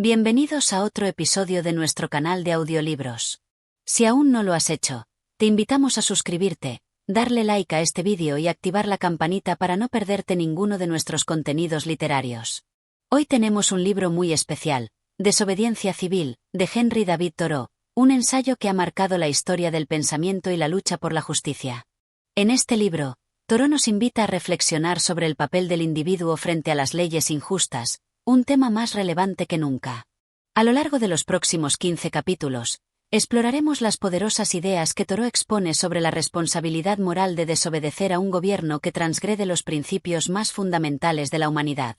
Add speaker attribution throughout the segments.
Speaker 1: Bienvenidos a otro episodio de nuestro canal de audiolibros. Si aún no lo has hecho, te invitamos a suscribirte, darle like a este vídeo y activar la campanita para no perderte ninguno de nuestros contenidos literarios. Hoy tenemos un libro muy especial, Desobediencia Civil, de Henry David Thoreau, un ensayo que ha marcado la historia del pensamiento y la lucha por la justicia. En este libro, Thoreau nos invita a reflexionar sobre el papel del individuo frente a las leyes injustas, un tema más relevante que nunca. A lo largo de los próximos 15 capítulos, exploraremos las poderosas ideas que Thoreau expone sobre la responsabilidad moral de desobedecer a un gobierno que transgrede los principios más fundamentales de la humanidad.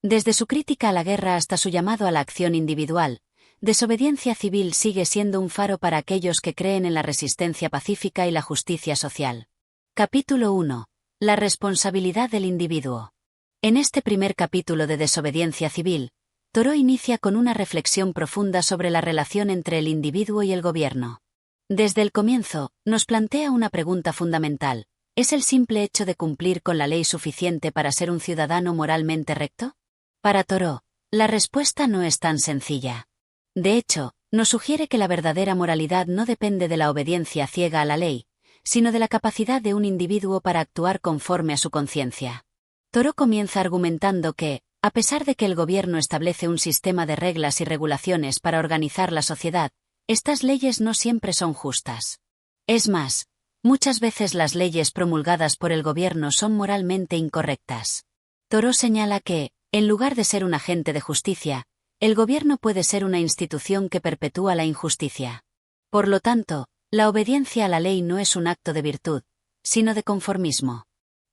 Speaker 1: Desde su crítica a la guerra hasta su llamado a la acción individual, Desobediencia Civil sigue siendo un faro para aquellos que creen en la resistencia pacífica y la justicia social. Capítulo 1. La responsabilidad del individuo. En este primer capítulo de Desobediencia Civil, Thoreau inicia con una reflexión profunda sobre la relación entre el individuo y el gobierno. Desde el comienzo, nos plantea una pregunta fundamental: ¿es el simple hecho de cumplir con la ley suficiente para ser un ciudadano moralmente recto? Para Thoreau, la respuesta no es tan sencilla. De hecho, nos sugiere que la verdadera moralidad no depende de la obediencia ciega a la ley, sino de la capacidad de un individuo para actuar conforme a su conciencia. Thoreau comienza argumentando que, a pesar de que el gobierno establece un sistema de reglas y regulaciones para organizar la sociedad, estas leyes no siempre son justas. Es más, muchas veces las leyes promulgadas por el gobierno son moralmente incorrectas. Thoreau señala que, en lugar de ser un agente de justicia, el gobierno puede ser una institución que perpetúa la injusticia. Por lo tanto, la obediencia a la ley no es un acto de virtud, sino de conformismo.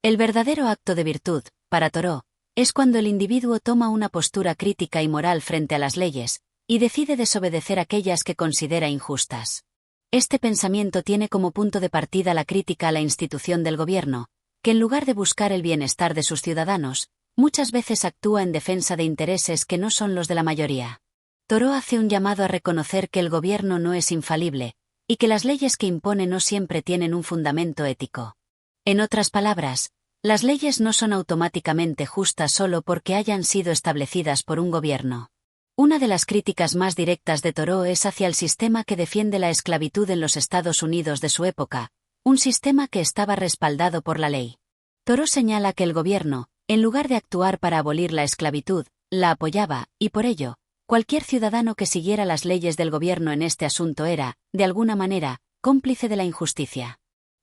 Speaker 1: El verdadero acto de virtud, para Thoreau, es cuando el individuo toma una postura crítica y moral frente a las leyes, y decide desobedecer aquellas que considera injustas. Este pensamiento tiene como punto de partida la crítica a la institución del gobierno, que en lugar de buscar el bienestar de sus ciudadanos, muchas veces actúa en defensa de intereses que no son los de la mayoría. Thoreau hace un llamado a reconocer que el gobierno no es infalible, y que las leyes que impone no siempre tienen un fundamento ético. En otras palabras, las leyes no son automáticamente justas solo porque hayan sido establecidas por un gobierno. Una de las críticas más directas de Thoreau es hacia el sistema que defiende la esclavitud en los Estados Unidos de su época, un sistema que estaba respaldado por la ley. Thoreau señala que el gobierno, en lugar de actuar para abolir la esclavitud, la apoyaba, y por ello, cualquier ciudadano que siguiera las leyes del gobierno en este asunto era, de alguna manera, cómplice de la injusticia.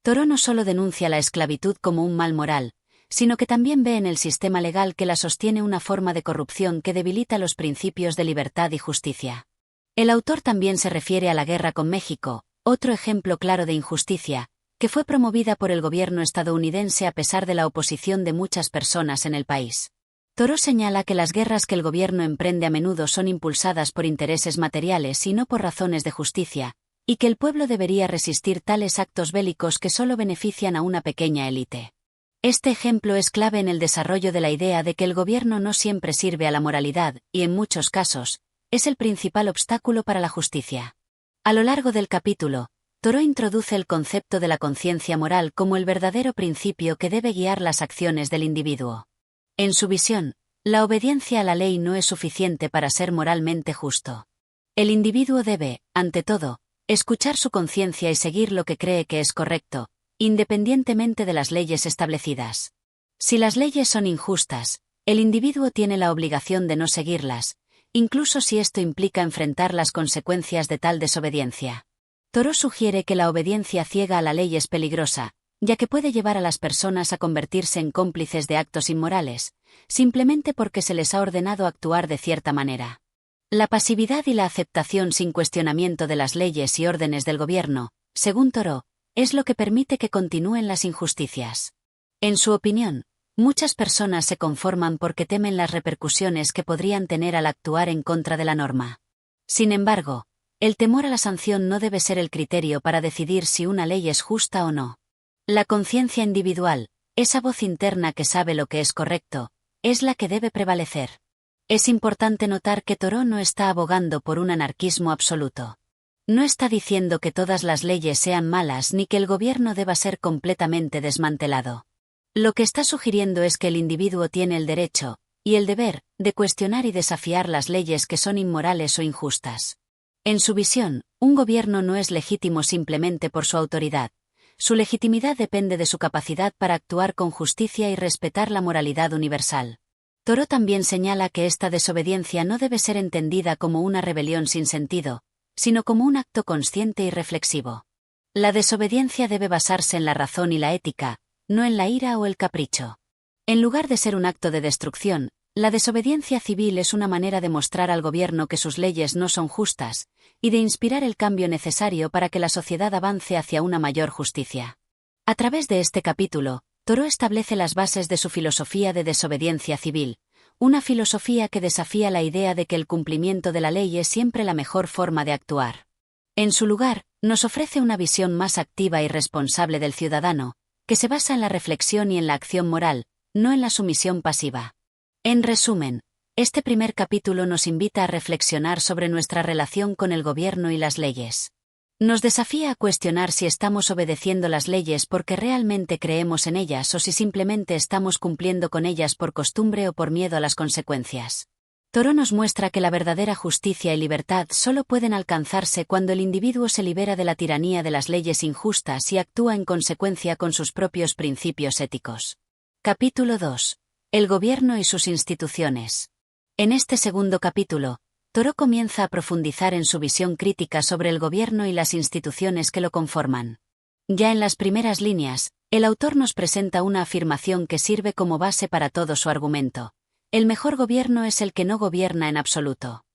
Speaker 1: Thoreau no solo denuncia la esclavitud como un mal moral, sino que también ve en el sistema legal que la sostiene una forma de corrupción que debilita los principios de libertad y justicia. El autor también se refiere a la guerra con México, otro ejemplo claro de injusticia, que fue promovida por el gobierno estadounidense a pesar de la oposición de muchas personas en el país. Thoreau señala que las guerras que el gobierno emprende a menudo son impulsadas por intereses materiales y no por razones de justicia, y que el pueblo debería resistir tales actos bélicos que solo benefician a una pequeña élite. Este ejemplo es clave en el desarrollo de la idea de que el gobierno no siempre sirve a la moralidad, y en muchos casos, es el principal obstáculo para la justicia. A lo largo del capítulo, Thoreau introduce el concepto de la conciencia moral como el verdadero principio que debe guiar las acciones del individuo. En su visión, la obediencia a la ley no es suficiente para ser moralmente justo. El individuo debe, ante todo, escuchar su conciencia y seguir lo que cree que es correcto, independientemente de las leyes establecidas. Si las leyes son injustas, el individuo tiene la obligación de no seguirlas, incluso si esto implica enfrentar las consecuencias de tal desobediencia. Thoreau sugiere que la obediencia ciega a la ley es peligrosa, ya que puede llevar a las personas a convertirse en cómplices de actos inmorales, simplemente porque se les ha ordenado actuar de cierta manera. La pasividad y la aceptación sin cuestionamiento de las leyes y órdenes del gobierno, según Thoreau, es lo que permite que continúen las injusticias. En su opinión, muchas personas se conforman porque temen las repercusiones que podrían tener al actuar en contra de la norma. Sin embargo, el temor a la sanción no debe ser el criterio para decidir si una ley es justa o no. La conciencia individual, esa voz interna que sabe lo que es correcto, es la que debe prevalecer. Es importante notar que Thoreau no está abogando por un anarquismo absoluto. No está diciendo que todas las leyes sean malas ni que el gobierno deba ser completamente desmantelado. Lo que está sugiriendo es que el individuo tiene el derecho, y el deber, de cuestionar y desafiar las leyes que son inmorales o injustas. En su visión, un gobierno no es legítimo simplemente por su autoridad. Su legitimidad depende de su capacidad para actuar con justicia y respetar la moralidad universal. Thoreau también señala que esta desobediencia no debe ser entendida como una rebelión sin sentido, sino como un acto consciente y reflexivo. La desobediencia debe basarse en la razón y la ética, no en la ira o el capricho. En lugar de ser un acto de destrucción, la desobediencia civil es una manera de mostrar al gobierno que sus leyes no son justas, y de inspirar el cambio necesario para que la sociedad avance hacia una mayor justicia. A través de este capítulo, Thoreau establece las bases de su filosofía de desobediencia civil, una filosofía que desafía la idea de que el cumplimiento de la ley es siempre la mejor forma de actuar. En su lugar, nos ofrece una visión más activa y responsable del ciudadano, que se basa en la reflexión y en la acción moral, no en la sumisión pasiva. En resumen, este primer capítulo nos invita a reflexionar sobre nuestra relación con el gobierno y las leyes. Nos desafía a cuestionar si estamos obedeciendo las leyes porque realmente creemos en ellas o si simplemente estamos cumpliendo con ellas por costumbre o por miedo a las consecuencias. Thoreau nos muestra que la verdadera justicia y libertad solo pueden alcanzarse cuando el individuo se libera de la tiranía de las leyes injustas y actúa en consecuencia con sus propios principios éticos. Capítulo 2. El gobierno y sus instituciones. En este segundo capítulo, Thoreau comienza a profundizar en su visión crítica sobre el gobierno y las instituciones que lo conforman. Ya en las primeras líneas, el autor nos presenta una afirmación que sirve como base para todo su argumento. El mejor gobierno es el que no gobierna en absoluto.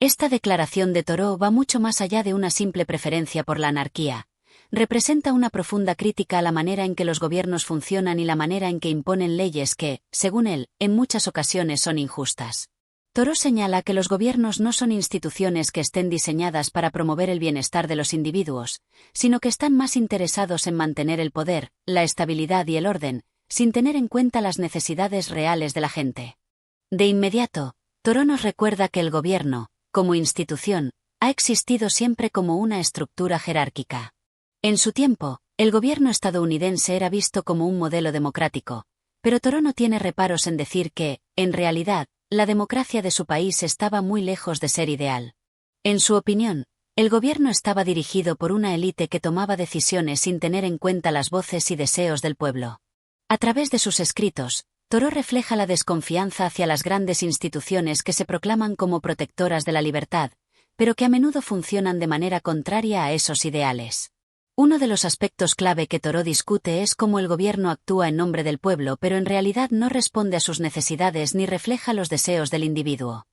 Speaker 1: Esta declaración de Thoreau va mucho más allá de una simple preferencia por la anarquía. Representa una profunda crítica a la manera en que los gobiernos funcionan y la manera en que imponen leyes que, según él, en muchas ocasiones son injustas. Thoreau señala que los gobiernos no son instituciones que estén diseñadas para promover el bienestar de los individuos, sino que están más interesados en mantener el poder, la estabilidad y el orden, sin tener en cuenta las necesidades reales de la gente. De inmediato, Thoreau nos recuerda que el gobierno, como institución, ha existido siempre como una estructura jerárquica. En su tiempo, el gobierno estadounidense era visto como un modelo democrático, pero Thoreau no tiene reparos en decir que, en realidad, la democracia de su país estaba muy lejos de ser ideal. En su opinión, el gobierno estaba dirigido por una élite que tomaba decisiones sin tener en cuenta las voces y deseos del pueblo. A través de sus escritos, Thoreau refleja la desconfianza hacia las grandes instituciones que se proclaman como protectoras de la libertad, pero que a menudo funcionan de manera contraria a esos ideales. Uno de los aspectos clave que Thoreau discute es cómo el gobierno actúa en nombre del pueblo pero en realidad no responde a sus necesidades ni refleja los deseos del individuo.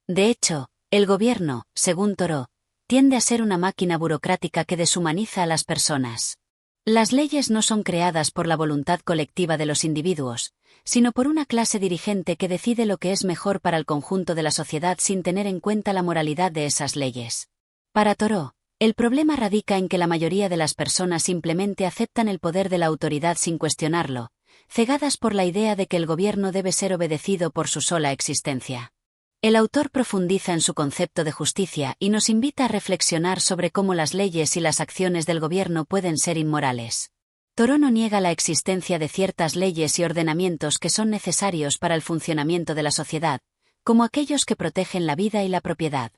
Speaker 1: De hecho, el gobierno, según Thoreau, tiende a ser una máquina burocrática que deshumaniza a las personas. Las leyes no son creadas por la voluntad colectiva de los individuos, sino por una clase dirigente que decide lo que es mejor para el conjunto de la sociedad sin tener en cuenta la moralidad de esas leyes. Para Thoreau, el problema radica en que la mayoría de las personas simplemente aceptan el poder de la autoridad sin cuestionarlo, cegadas por la idea de que el gobierno debe ser obedecido por su sola existencia. El autor profundiza en su concepto de justicia y nos invita a reflexionar sobre cómo las leyes y las acciones del gobierno pueden ser inmorales. Thoreau no niega la existencia de ciertas leyes y ordenamientos que son necesarios para el funcionamiento de la sociedad, como aquellos que protegen la vida y la propiedad.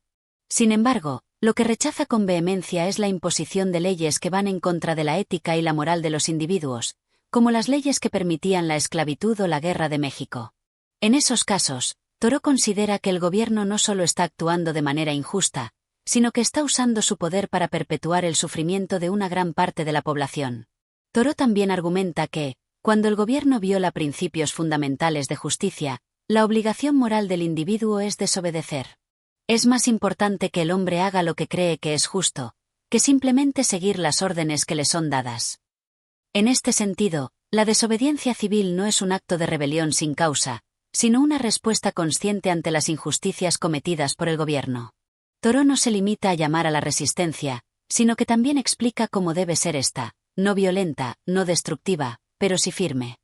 Speaker 1: Sin embargo, lo que rechaza con vehemencia es la imposición de leyes que van en contra de la ética y la moral de los individuos, como las leyes que permitían la esclavitud o la Guerra de México. En esos casos, Thoreau considera que el gobierno no solo está actuando de manera injusta, sino que está usando su poder para perpetuar el sufrimiento de una gran parte de la población. Thoreau también argumenta que, cuando el gobierno viola principios fundamentales de justicia, la obligación moral del individuo es desobedecer. Es más importante que el hombre haga lo que cree que es justo, que simplemente seguir las órdenes que le son dadas. En este sentido, la desobediencia civil no es un acto de rebelión sin causa, sino una respuesta consciente ante las injusticias cometidas por el gobierno. Thoreau no se limita a llamar a la resistencia, sino que también explica cómo debe ser esta, no violenta, no destructiva, pero sí firme.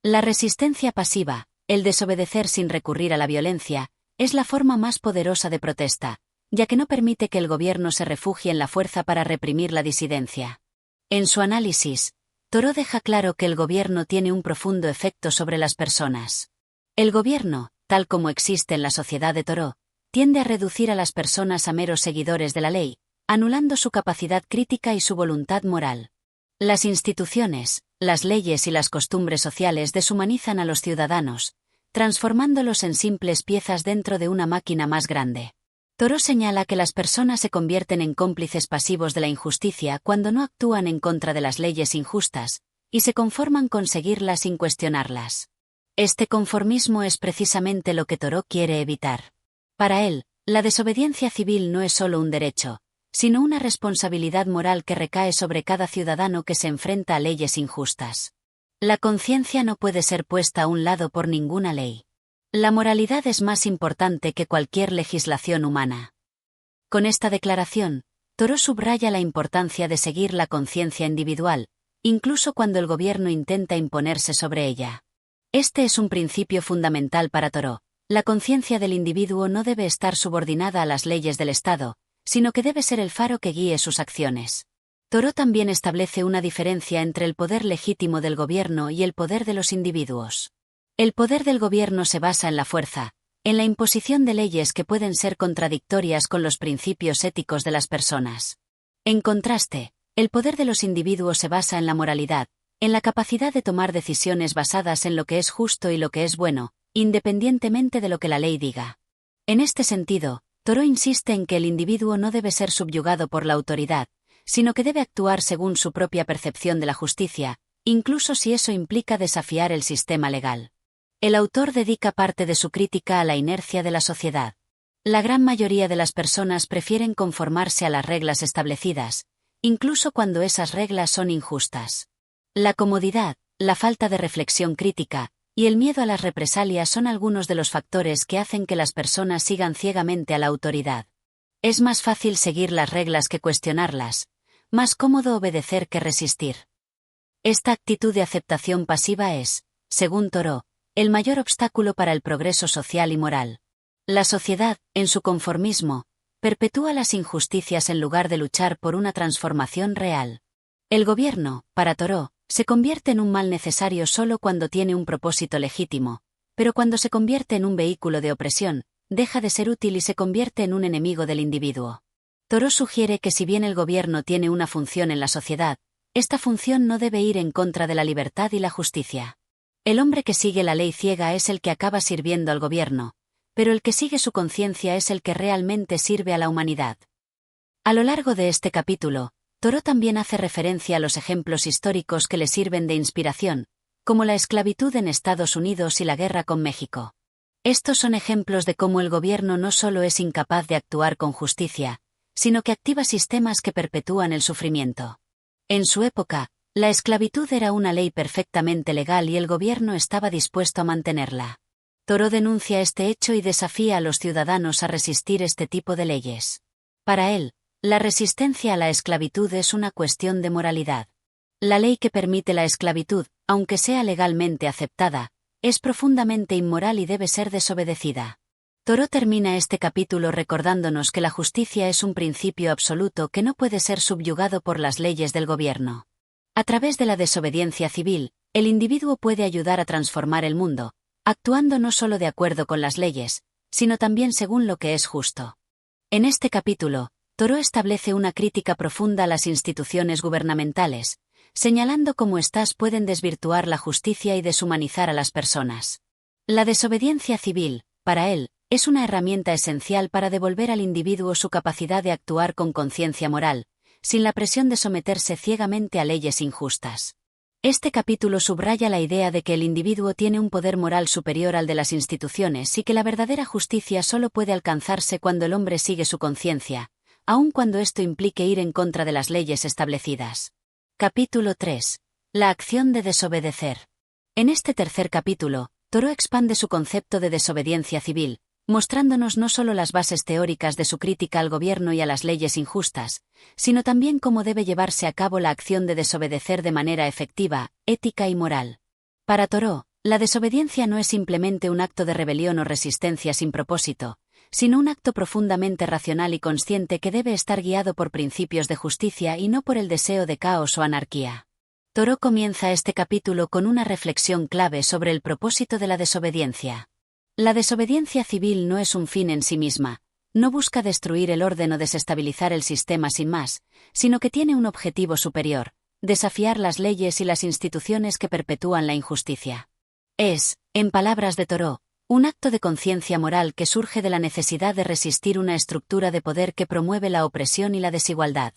Speaker 1: La resistencia pasiva, el desobedecer sin recurrir a la violencia, es la forma más poderosa de protesta, ya que no permite que el gobierno se refugie en la fuerza para reprimir la disidencia. En su análisis, Thoreau deja claro que el gobierno tiene un profundo efecto sobre las personas. El gobierno, tal como existe en la sociedad de Thoreau, tiende a reducir a las personas a meros seguidores de la ley, anulando su capacidad crítica y su voluntad moral. Las instituciones, las leyes y las costumbres sociales deshumanizan a los ciudadanos, transformándolos en simples piezas dentro de una máquina más grande. Thoreau señala que las personas se convierten en cómplices pasivos de la injusticia cuando no actúan en contra de las leyes injustas, y se conforman con seguirlas sin cuestionarlas. Este conformismo es precisamente lo que Thoreau quiere evitar. Para él, la desobediencia civil no es solo un derecho, sino una responsabilidad moral que recae sobre cada ciudadano que se enfrenta a leyes injustas. La conciencia no puede ser puesta a un lado por ninguna ley. La moralidad es más importante que cualquier legislación humana. Con esta declaración, Thoreau subraya la importancia de seguir la conciencia individual, incluso cuando el gobierno intenta imponerse sobre ella. Este es un principio fundamental para Thoreau. La conciencia del individuo no debe estar subordinada a las leyes del Estado, sino que debe ser el faro que guíe sus acciones. Thoreau también establece una diferencia entre el poder legítimo del gobierno y el poder de los individuos. El poder del gobierno se basa en la fuerza, en la imposición de leyes que pueden ser contradictorias con los principios éticos de las personas. En contraste, el poder de los individuos se basa en la moralidad, en la capacidad de tomar decisiones basadas en lo que es justo y lo que es bueno, independientemente de lo que la ley diga. En este sentido, Thoreau insiste en que el individuo no debe ser subyugado por la autoridad, sino que debe actuar según su propia percepción de la justicia, incluso si eso implica desafiar el sistema legal. El autor dedica parte de su crítica a la inercia de la sociedad. La gran mayoría de las personas prefieren conformarse a las reglas establecidas, incluso cuando esas reglas son injustas. La comodidad, la falta de reflexión crítica, y el miedo a las represalias son algunos de los factores que hacen que las personas sigan ciegamente a la autoridad. Es más fácil seguir las reglas que cuestionarlas, más cómodo obedecer que resistir. Esta actitud de aceptación pasiva es, según Thoreau, el mayor obstáculo para el progreso social y moral. La sociedad, en su conformismo, perpetúa las injusticias en lugar de luchar por una transformación real. El gobierno, para Thoreau, se convierte en un mal necesario solo cuando tiene un propósito legítimo, pero cuando se convierte en un vehículo de opresión, deja de ser útil y se convierte en un enemigo del individuo. Thoreau sugiere que si bien el gobierno tiene una función en la sociedad, esta función no debe ir en contra de la libertad y la justicia. El hombre que sigue la ley ciega es el que acaba sirviendo al gobierno, pero el que sigue su conciencia es el que realmente sirve a la humanidad. A lo largo de este capítulo, Thoreau también hace referencia a los ejemplos históricos que le sirven de inspiración, como la esclavitud en Estados Unidos y la guerra con México. Estos son ejemplos de cómo el gobierno no solo es incapaz de actuar con justicia, sino que activa sistemas que perpetúan el sufrimiento. En su época, la esclavitud era una ley perfectamente legal y el gobierno estaba dispuesto a mantenerla. Thoreau denuncia este hecho y desafía a los ciudadanos a resistir este tipo de leyes. Para él, la resistencia a la esclavitud es una cuestión de moralidad. La ley que permite la esclavitud, aunque sea legalmente aceptada, es profundamente inmoral y debe ser desobedecida. Thoreau termina este capítulo recordándonos que la justicia es un principio absoluto que no puede ser subyugado por las leyes del gobierno. A través de la desobediencia civil, el individuo puede ayudar a transformar el mundo, actuando no solo de acuerdo con las leyes, sino también según lo que es justo. En este capítulo, Thoreau establece una crítica profunda a las instituciones gubernamentales, señalando cómo éstas pueden desvirtuar la justicia y deshumanizar a las personas. La desobediencia civil, para él, es una herramienta esencial para devolver al individuo su capacidad de actuar con conciencia moral, sin la presión de someterse ciegamente a leyes injustas. Este capítulo subraya la idea de que el individuo tiene un poder moral superior al de las instituciones y que la verdadera justicia solo puede alcanzarse cuando el hombre sigue su conciencia, aun cuando esto implique ir en contra de las leyes establecidas. Capítulo 3. La acción de desobedecer. En este tercer capítulo, Thoreau expande su concepto de desobediencia civil, mostrándonos no solo las bases teóricas de su crítica al gobierno y a las leyes injustas, sino también cómo debe llevarse a cabo la acción de desobedecer de manera efectiva, ética y moral. Para Thoreau, la desobediencia no es simplemente un acto de rebelión o resistencia sin propósito, sino un acto profundamente racional y consciente que debe estar guiado por principios de justicia y no por el deseo de caos o anarquía. Thoreau comienza este capítulo con una reflexión clave sobre el propósito de la desobediencia. La desobediencia civil no es un fin en sí misma, no busca destruir el orden o desestabilizar el sistema sin más, sino que tiene un objetivo superior: desafiar las leyes y las instituciones que perpetúan la injusticia. Es, en palabras de Thoreau, un acto de conciencia moral que surge de la necesidad de resistir una estructura de poder que promueve la opresión y la desigualdad.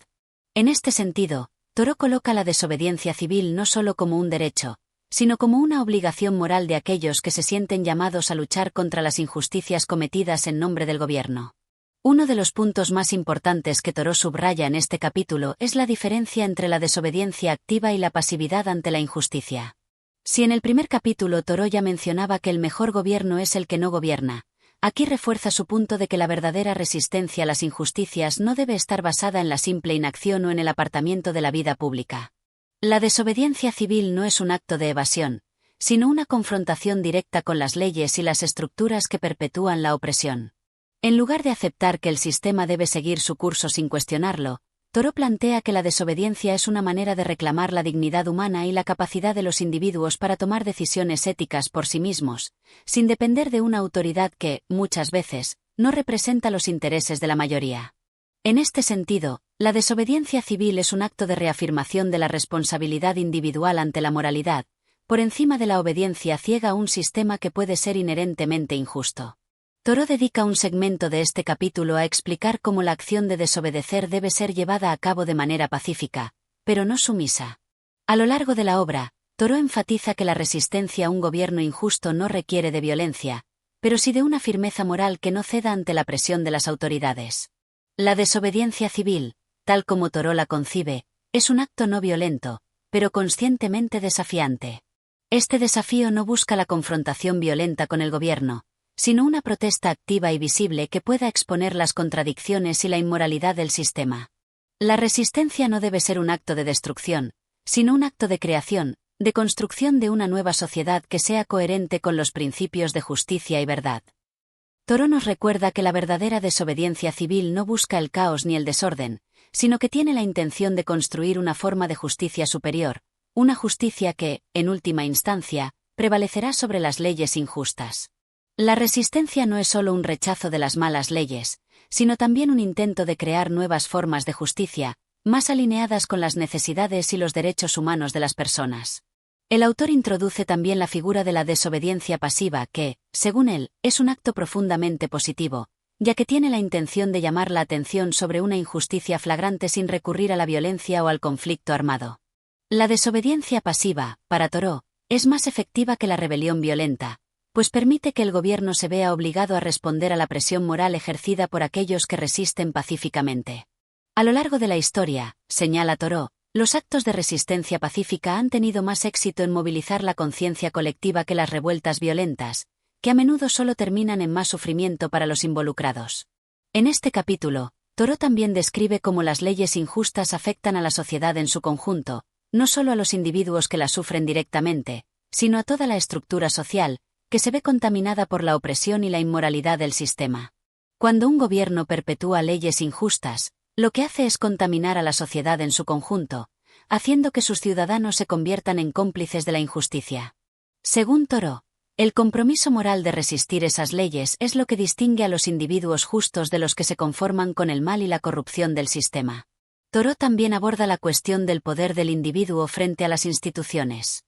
Speaker 1: En este sentido, Thoreau coloca la desobediencia civil no solo como un derecho, sino como una obligación moral de aquellos que se sienten llamados a luchar contra las injusticias cometidas en nombre del gobierno. Uno de los puntos más importantes que Thoreau subraya en este capítulo es la diferencia entre la desobediencia activa y la pasividad ante la injusticia. Si en el primer capítulo Thoreau ya mencionaba que el mejor gobierno es el que no gobierna, aquí refuerza su punto de que la verdadera resistencia a las injusticias no debe estar basada en la simple inacción o en el apartamiento de la vida pública. La desobediencia civil no es un acto de evasión, sino una confrontación directa con las leyes y las estructuras que perpetúan la opresión. En lugar de aceptar que el sistema debe seguir su curso sin cuestionarlo, Thoreau plantea que la desobediencia es una manera de reclamar la dignidad humana y la capacidad de los individuos para tomar decisiones éticas por sí mismos, sin depender de una autoridad que, muchas veces, no representa los intereses de la mayoría. En este sentido, la desobediencia civil es un acto de reafirmación de la responsabilidad individual ante la moralidad, por encima de la obediencia ciega a un sistema que puede ser inherentemente injusto. Thoreau dedica un segmento de este capítulo a explicar cómo la acción de desobedecer debe ser llevada a cabo de manera pacífica, pero no sumisa. A lo largo de la obra, Thoreau enfatiza que la resistencia a un gobierno injusto no requiere de violencia, pero sí de una firmeza moral que no ceda ante la presión de las autoridades. La desobediencia civil, tal como Thoreau la concibe, es un acto no violento, pero conscientemente desafiante. Este desafío no busca la confrontación violenta con el gobierno, sino una protesta activa y visible que pueda exponer las contradicciones y la inmoralidad del sistema. La resistencia no debe ser un acto de destrucción, sino un acto de creación, de construcción de una nueva sociedad que sea coherente con los principios de justicia y verdad. Thoreau nos recuerda que la verdadera desobediencia civil no busca el caos ni el desorden, sino que tiene la intención de construir una forma de justicia superior, una justicia que, en última instancia, prevalecerá sobre las leyes injustas. La resistencia no es solo un rechazo de las malas leyes, sino también un intento de crear nuevas formas de justicia, más alineadas con las necesidades y los derechos humanos de las personas. El autor introduce también la figura de la desobediencia pasiva que, según él, es un acto profundamente positivo, ya que tiene la intención de llamar la atención sobre una injusticia flagrante sin recurrir a la violencia o al conflicto armado. La desobediencia pasiva, para Thoreau, es más efectiva que la rebelión violenta, pues permite que el gobierno se vea obligado a responder a la presión moral ejercida por aquellos que resisten pacíficamente. A lo largo de la historia, señala Thoreau, los actos de resistencia pacífica han tenido más éxito en movilizar la conciencia colectiva que las revueltas violentas, que a menudo solo terminan en más sufrimiento para los involucrados. En este capítulo, Thoreau también describe cómo las leyes injustas afectan a la sociedad en su conjunto, no solo a los individuos que las sufren directamente, sino a toda la estructura social, que se ve contaminada por la opresión y la inmoralidad del sistema. Cuando un gobierno perpetúa leyes injustas, lo que hace es contaminar a la sociedad en su conjunto, haciendo que sus ciudadanos se conviertan en cómplices de la injusticia. Según Thoreau, el compromiso moral de resistir esas leyes es lo que distingue a los individuos justos de los que se conforman con el mal y la corrupción del sistema. Thoreau también aborda la cuestión del poder del individuo frente a las instituciones.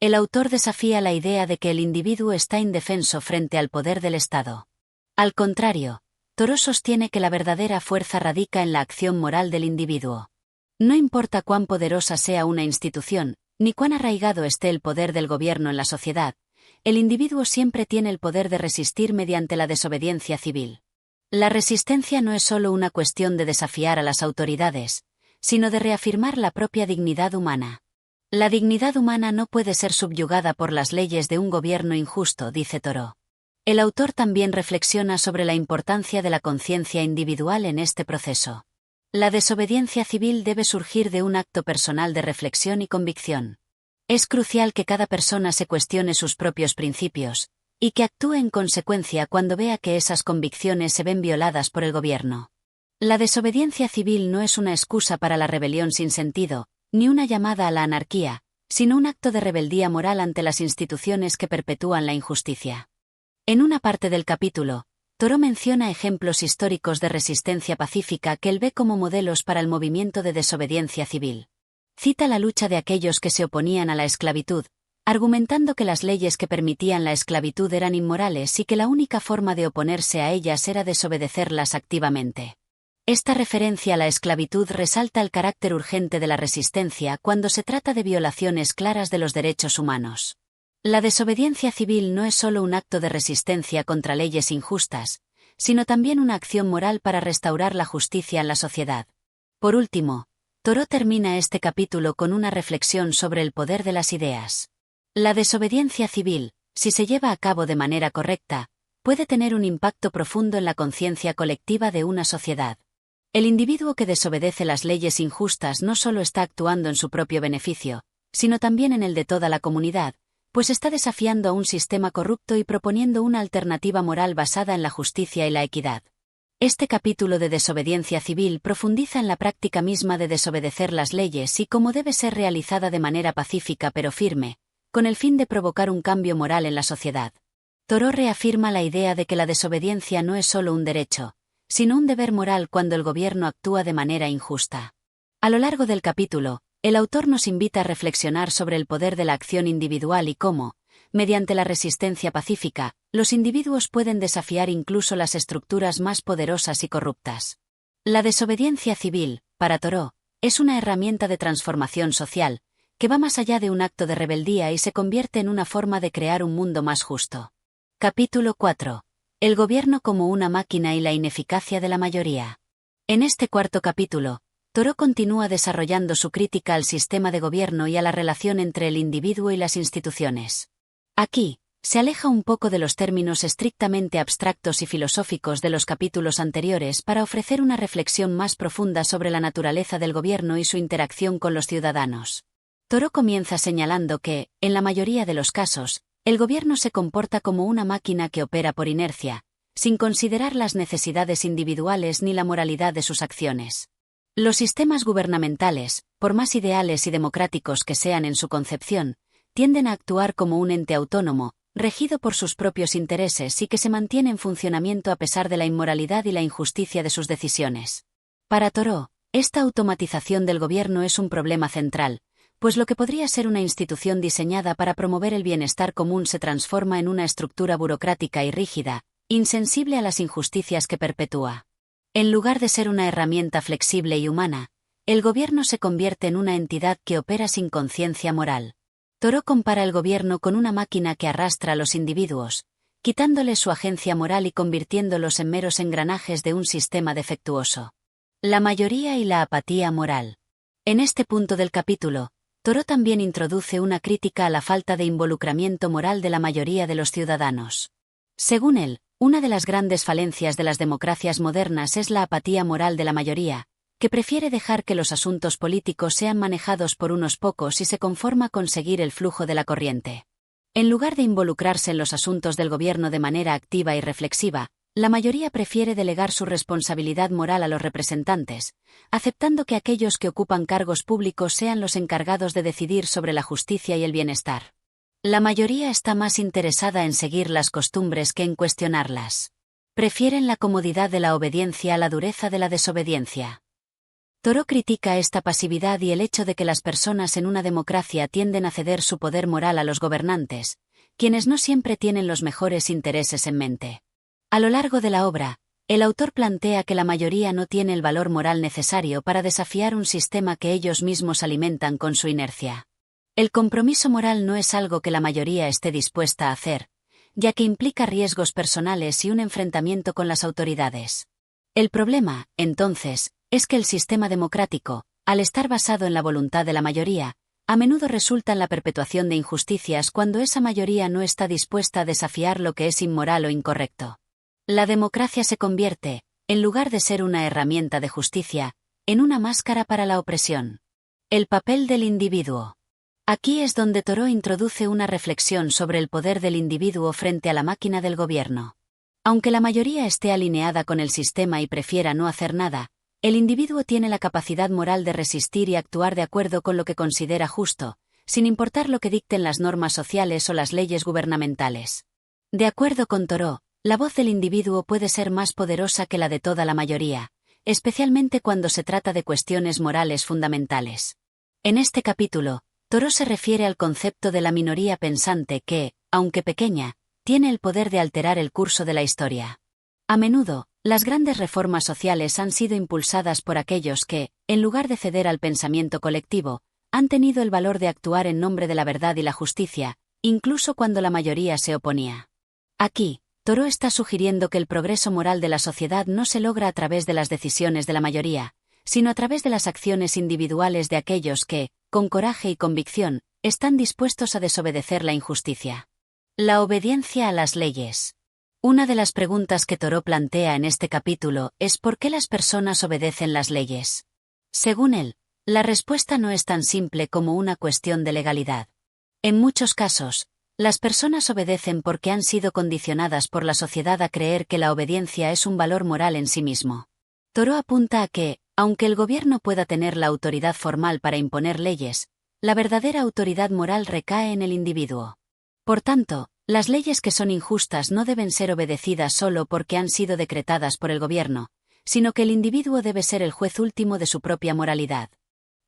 Speaker 1: El autor desafía la idea de que el individuo está indefenso frente al poder del Estado. Al contrario, Thoreau sostiene que la verdadera fuerza radica en la acción moral del individuo. No importa cuán poderosa sea una institución, ni cuán arraigado esté el poder del gobierno en la sociedad, el individuo siempre tiene el poder de resistir mediante la desobediencia civil. La resistencia no es solo una cuestión de desafiar a las autoridades, sino de reafirmar la propia dignidad humana. La dignidad humana no puede ser subyugada por las leyes de un gobierno injusto, dice Thoreau. El autor también reflexiona sobre la importancia de la conciencia individual en este proceso. La desobediencia civil debe surgir de un acto personal de reflexión y convicción. Es crucial que cada persona se cuestione sus propios principios, y que actúe en consecuencia cuando vea que esas convicciones se ven violadas por el gobierno. La desobediencia civil no es una excusa para la rebelión sin sentido, ni una llamada a la anarquía, sino un acto de rebeldía moral ante las instituciones que perpetúan la injusticia. En una parte del capítulo, Thoreau menciona ejemplos históricos de resistencia pacífica que él ve como modelos para el movimiento de desobediencia civil. Cita la lucha de aquellos que se oponían a la esclavitud, argumentando que las leyes que permitían la esclavitud eran inmorales y que la única forma de oponerse a ellas era desobedecerlas activamente. Esta referencia a la esclavitud resalta el carácter urgente de la resistencia cuando se trata de violaciones claras de los derechos humanos. La desobediencia civil no es solo un acto de resistencia contra leyes injustas, sino también una acción moral para restaurar la justicia en la sociedad. Por último, Thoreau termina este capítulo con una reflexión sobre el poder de las ideas. La desobediencia civil, si se lleva a cabo de manera correcta, puede tener un impacto profundo en la conciencia colectiva de una sociedad. El individuo que desobedece las leyes injustas no solo está actuando en su propio beneficio, sino también en el de toda la comunidad, pues está desafiando a un sistema corrupto y proponiendo una alternativa moral basada en la justicia y la equidad. Este capítulo de desobediencia civil profundiza en la práctica misma de desobedecer las leyes y cómo debe ser realizada de manera pacífica pero firme, con el fin de provocar un cambio moral en la sociedad. Thoreau reafirma la idea de que la desobediencia no es solo un derecho, sino un deber moral cuando el gobierno actúa de manera injusta. A lo largo del capítulo, el autor nos invita a reflexionar sobre el poder de la acción individual y cómo, mediante la resistencia pacífica, los individuos pueden desafiar incluso las estructuras más poderosas y corruptas. La desobediencia civil, para Thoreau, es una herramienta de transformación social, que va más allá de un acto de rebeldía y se convierte en una forma de crear un mundo más justo. Capítulo 4. El gobierno como una máquina y la ineficacia de la mayoría. En este cuarto capítulo, Thoreau continúa desarrollando su crítica al sistema de gobierno y a la relación entre el individuo y las instituciones. Aquí, se aleja un poco de los términos estrictamente abstractos y filosóficos de los capítulos anteriores para ofrecer una reflexión más profunda sobre la naturaleza del gobierno y su interacción con los ciudadanos. Thoreau comienza señalando que, en la mayoría de los casos, el gobierno se comporta como una máquina que opera por inercia, sin considerar las necesidades individuales ni la moralidad de sus acciones. Los sistemas gubernamentales, por más ideales y democráticos que sean en su concepción, tienden a actuar como un ente autónomo, regido por sus propios intereses y que se mantiene en funcionamiento a pesar de la inmoralidad y la injusticia de sus decisiones. Para Thoreau, esta automatización del gobierno es un problema central, pues lo que podría ser una institución diseñada para promover el bienestar común se transforma en una estructura burocrática y rígida, insensible a las injusticias que perpetúa. En lugar de ser una herramienta flexible y humana, el gobierno se convierte en una entidad que opera sin conciencia moral. Thoreau compara el gobierno con una máquina que arrastra a los individuos, quitándoles su agencia moral y convirtiéndolos en meros engranajes de un sistema defectuoso. La mayoría y la apatía moral. En este punto del capítulo, Thoreau también introduce una crítica a la falta de involucramiento moral de la mayoría de los ciudadanos. Según él, una de las grandes falencias de las democracias modernas es la apatía moral de la mayoría, que prefiere dejar que los asuntos políticos sean manejados por unos pocos y se conforma con seguir el flujo de la corriente. En lugar de involucrarse en los asuntos del gobierno de manera activa y reflexiva, la mayoría prefiere delegar su responsabilidad moral a los representantes, aceptando que aquellos que ocupan cargos públicos sean los encargados de decidir sobre la justicia y el bienestar. La mayoría está más interesada en seguir las costumbres que en cuestionarlas. Prefieren la comodidad de la obediencia a la dureza de la desobediencia. Thoreau critica esta pasividad y el hecho de que las personas en una democracia tienden a ceder su poder moral a los gobernantes, quienes no siempre tienen los mejores intereses en mente. A lo largo de la obra, el autor plantea que la mayoría no tiene el valor moral necesario para desafiar un sistema que ellos mismos alimentan con su inercia. El compromiso moral no es algo que la mayoría esté dispuesta a hacer, ya que implica riesgos personales y un enfrentamiento con las autoridades. El problema, entonces, es que el sistema democrático, al estar basado en la voluntad de la mayoría, a menudo resulta en la perpetuación de injusticias cuando esa mayoría no está dispuesta a desafiar lo que es inmoral o incorrecto. La democracia se convierte, en lugar de ser una herramienta de justicia, en una máscara para la opresión. El papel del individuo. Aquí es donde Thoreau introduce una reflexión sobre el poder del individuo frente a la máquina del gobierno. Aunque la mayoría esté alineada con el sistema y prefiera no hacer nada, el individuo tiene la capacidad moral de resistir y actuar de acuerdo con lo que considera justo, sin importar lo que dicten las normas sociales o las leyes gubernamentales. De acuerdo con Thoreau, la voz del individuo puede ser más poderosa que la de toda la mayoría, especialmente cuando se trata de cuestiones morales fundamentales. En este capítulo, Thoreau se refiere al concepto de la minoría pensante que, aunque pequeña, tiene el poder de alterar el curso de la historia. A menudo, las grandes reformas sociales han sido impulsadas por aquellos que, en lugar de ceder al pensamiento colectivo, han tenido el valor de actuar en nombre de la verdad y la justicia, incluso cuando la mayoría se oponía. Aquí, Thoreau está sugiriendo que el progreso moral de la sociedad no se logra a través de las decisiones de la mayoría, sino a través de las acciones individuales de aquellos que, con coraje y convicción, están dispuestos a desobedecer la injusticia. La obediencia a las leyes. Una de las preguntas que Thoreau plantea en este capítulo es ¿por qué las personas obedecen las leyes? Según él, la respuesta no es tan simple como una cuestión de legalidad. En muchos casos, las personas obedecen porque han sido condicionadas por la sociedad a creer que la obediencia es un valor moral en sí mismo. Thoreau apunta a que, aunque el gobierno pueda tener la autoridad formal para imponer leyes, la verdadera autoridad moral recae en el individuo. Por tanto, las leyes que son injustas no deben ser obedecidas solo porque han sido decretadas por el gobierno, sino que el individuo debe ser el juez último de su propia moralidad.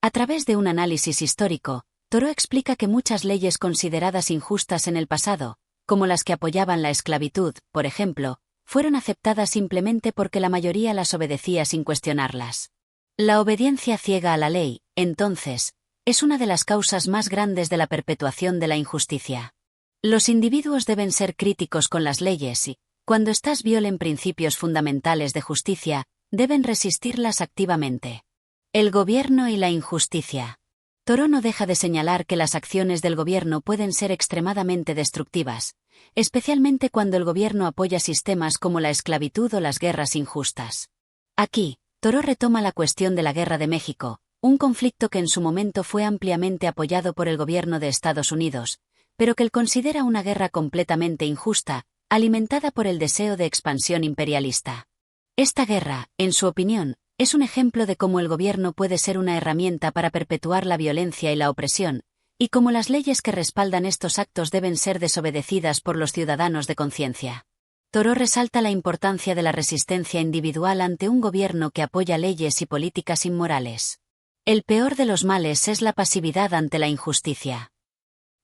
Speaker 1: A través de un análisis histórico, Thoreau explica que muchas leyes consideradas injustas en el pasado, como las que apoyaban la esclavitud, por ejemplo, fueron aceptadas simplemente porque la mayoría las obedecía sin cuestionarlas. La obediencia ciega a la ley, entonces, es una de las causas más grandes de la perpetuación de la injusticia. Los individuos deben ser críticos con las leyes y, cuando éstas violen principios fundamentales de justicia, deben resistirlas activamente. El gobierno y la injusticia. Thoreau no deja de señalar que las acciones del gobierno pueden ser extremadamente destructivas, especialmente cuando el gobierno apoya sistemas como la esclavitud o las guerras injustas. Aquí, Thoreau retoma la cuestión de la Guerra de México, un conflicto que en su momento fue ampliamente apoyado por el gobierno de Estados Unidos, pero que él considera una guerra completamente injusta, alimentada por el deseo de expansión imperialista. Esta guerra, en su opinión, es un ejemplo de cómo el gobierno puede ser una herramienta para perpetuar la violencia y la opresión, y cómo las leyes que respaldan estos actos deben ser desobedecidas por los ciudadanos de conciencia. Thoreau resalta la importancia de la resistencia individual ante un gobierno que apoya leyes y políticas inmorales. El peor de los males es la pasividad ante la injusticia.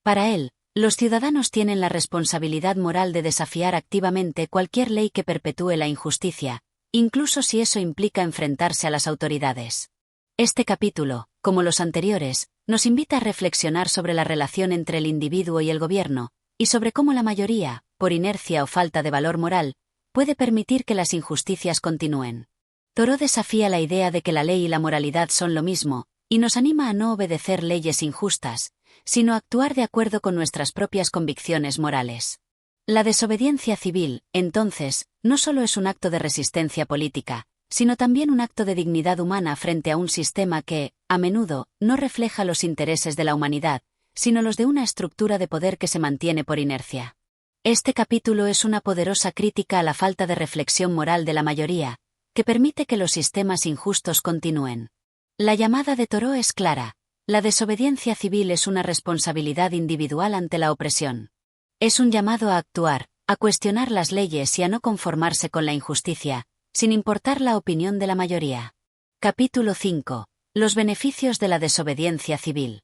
Speaker 1: Para él, los ciudadanos tienen la responsabilidad moral de desafiar activamente cualquier ley que perpetúe la injusticia, incluso si eso implica enfrentarse a las autoridades. Este capítulo, como los anteriores, nos invita a reflexionar sobre la relación entre el individuo y el gobierno, y sobre cómo la mayoría, por inercia o falta de valor moral, puede permitir que las injusticias continúen. Thoreau desafía la idea de que la ley y la moralidad son lo mismo, y nos anima a no obedecer leyes injustas, sino a actuar de acuerdo con nuestras propias convicciones morales. La desobediencia civil, entonces, no solo es un acto de resistencia política, sino también un acto de dignidad humana frente a un sistema que, a menudo, no refleja los intereses de la humanidad, sino los de una estructura de poder que se mantiene por inercia. Este capítulo es una poderosa crítica a la falta de reflexión moral de la mayoría, que permite que los sistemas injustos continúen. La llamada de Thoreau es clara: la desobediencia civil es una responsabilidad individual ante la opresión. Es un llamado a actuar, a cuestionar las leyes y a no conformarse con la injusticia, sin importar la opinión de la mayoría. Capítulo 5. Los beneficios de la desobediencia civil.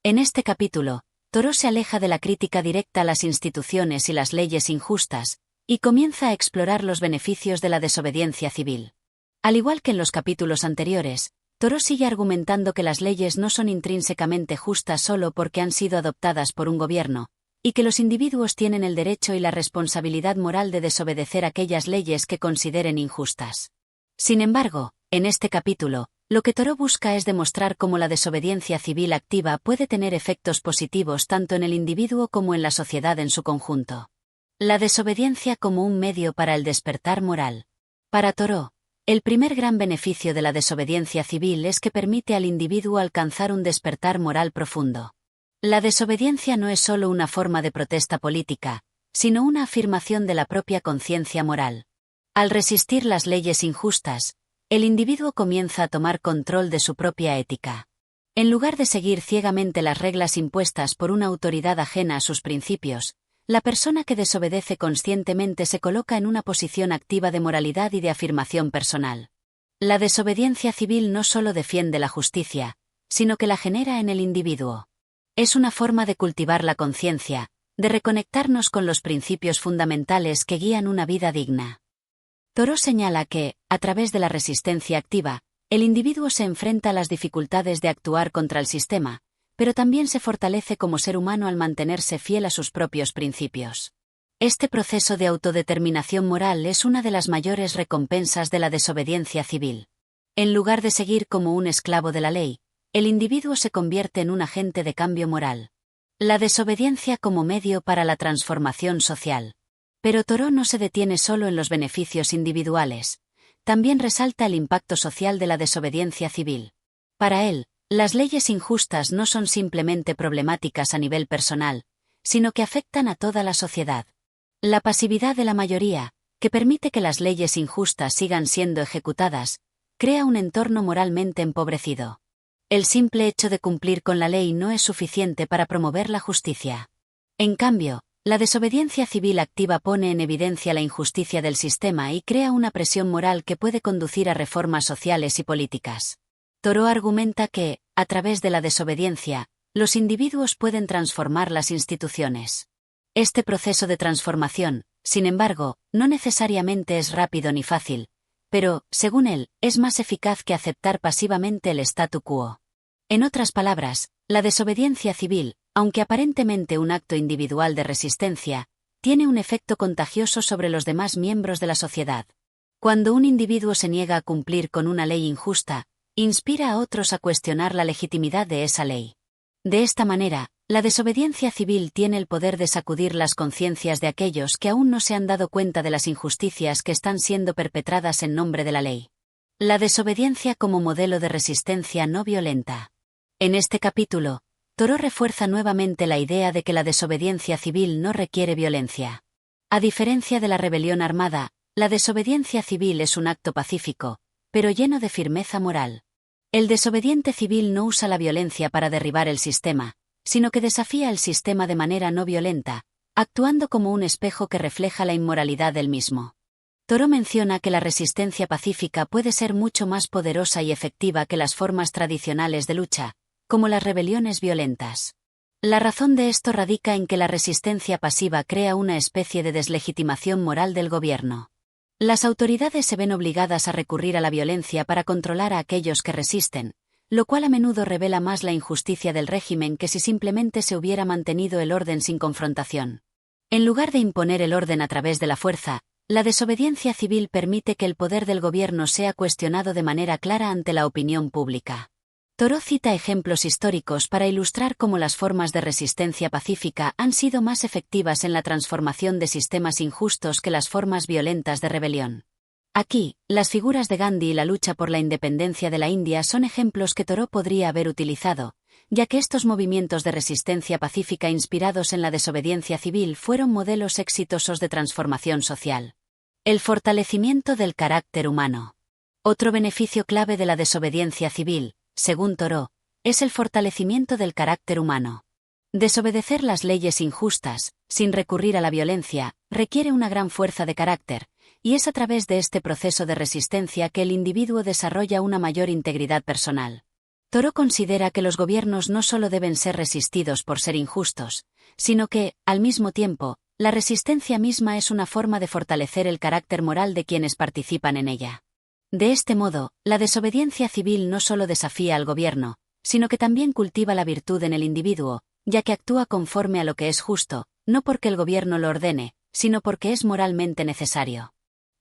Speaker 1: En este capítulo, Thoreau se aleja de la crítica directa a las instituciones y las leyes injustas, y comienza a explorar los beneficios de la desobediencia civil. Al igual que en los capítulos anteriores, Thoreau sigue argumentando que las leyes no son intrínsecamente justas solo porque han sido adoptadas por un gobierno, y que los individuos tienen el derecho y la responsabilidad moral de desobedecer aquellas leyes que consideren injustas. Sin embargo, en este capítulo, lo que Thoreau busca es demostrar cómo la desobediencia civil activa puede tener efectos positivos tanto en el individuo como en la sociedad en su conjunto. La desobediencia como un medio para el despertar moral. Para Thoreau, el primer gran beneficio de la desobediencia civil es que permite al individuo alcanzar un despertar moral profundo. La desobediencia no es solo una forma de protesta política, sino una afirmación de la propia conciencia moral. Al resistir las leyes injustas, el individuo comienza a tomar control de su propia ética. En lugar de seguir ciegamente las reglas impuestas por una autoridad ajena a sus principios, la persona que desobedece conscientemente se coloca en una posición activa de moralidad y de afirmación personal. La desobediencia civil no solo defiende la justicia, sino que la genera en el individuo. Es una forma de cultivar la conciencia, de reconectarnos con los principios fundamentales que guían una vida digna. Thoreau señala que, a través de la resistencia activa, el individuo se enfrenta a las dificultades de actuar contra el sistema, pero también se fortalece como ser humano al mantenerse fiel a sus propios principios. Este proceso de autodeterminación moral es una de las mayores recompensas de la desobediencia civil. En lugar de seguir como un esclavo de la ley, el individuo se convierte en un agente de cambio moral. La desobediencia como medio para la transformación social. Pero Thoreau no se detiene solo en los beneficios individuales, también resalta el impacto social de la desobediencia civil. Para él, las leyes injustas no son simplemente problemáticas a nivel personal, sino que afectan a toda la sociedad. La pasividad de la mayoría, que permite que las leyes injustas sigan siendo ejecutadas, crea un entorno moralmente empobrecido. El simple hecho de cumplir con la ley no es suficiente para promover la justicia. En cambio, la desobediencia civil activa pone en evidencia la injusticia del sistema y crea una presión moral que puede conducir a reformas sociales y políticas. Thoreau argumenta que, a través de la desobediencia, los individuos pueden transformar las instituciones. Este proceso de transformación, sin embargo, no necesariamente es rápido ni fácil, pero, según él, es más eficaz que aceptar pasivamente el statu quo. En otras palabras, la desobediencia civil, aunque aparentemente un acto individual de resistencia, tiene un efecto contagioso sobre los demás miembros de la sociedad. Cuando un individuo se niega a cumplir con una ley injusta, inspira a otros a cuestionar la legitimidad de esa ley. De esta manera, la desobediencia civil tiene el poder de sacudir las conciencias de aquellos que aún no se han dado cuenta de las injusticias que están siendo perpetradas en nombre de la ley. La desobediencia como modelo de resistencia no violenta. En este capítulo, Thoreau refuerza nuevamente la idea de que la desobediencia civil no requiere violencia. A diferencia de la rebelión armada, la desobediencia civil es un acto pacífico, pero lleno de firmeza moral. El desobediente civil no usa la violencia para derribar el sistema, sino que desafía el sistema de manera no violenta, actuando como un espejo que refleja la inmoralidad del mismo. Thoreau menciona que la resistencia pacífica puede ser mucho más poderosa y efectiva que las formas tradicionales de lucha, como las rebeliones violentas. La razón de esto radica en que la resistencia pasiva crea una especie de deslegitimación moral del gobierno. Las autoridades se ven obligadas a recurrir a la violencia para controlar a aquellos que resisten, lo cual a menudo revela más la injusticia del régimen que si simplemente se hubiera mantenido el orden sin confrontación. En lugar de imponer el orden a través de la fuerza, la desobediencia civil permite que el poder del gobierno sea cuestionado de manera clara ante la opinión pública. Thoreau cita ejemplos históricos para ilustrar cómo las formas de resistencia pacífica han sido más efectivas en la transformación de sistemas injustos que las formas violentas de rebelión. Aquí, las figuras de Gandhi y la lucha por la independencia de la India son ejemplos que Thoreau podría haber utilizado, ya que estos movimientos de resistencia pacífica inspirados en la desobediencia civil fueron modelos exitosos de transformación social. El fortalecimiento del carácter humano. Otro beneficio clave de la desobediencia civil, según Thoreau, es el fortalecimiento del carácter humano. Desobedecer las leyes injustas, sin recurrir a la violencia, requiere una gran fuerza de carácter, y es a través de este proceso de resistencia que el individuo desarrolla una mayor integridad personal. Thoreau considera que los gobiernos no solo deben ser resistidos por ser injustos, sino que, al mismo tiempo, la resistencia misma es una forma de fortalecer el carácter moral de quienes participan en ella. De este modo, la desobediencia civil no solo desafía al gobierno, sino que también cultiva la virtud en el individuo, ya que actúa conforme a lo que es justo, no porque el gobierno lo ordene, sino porque es moralmente necesario.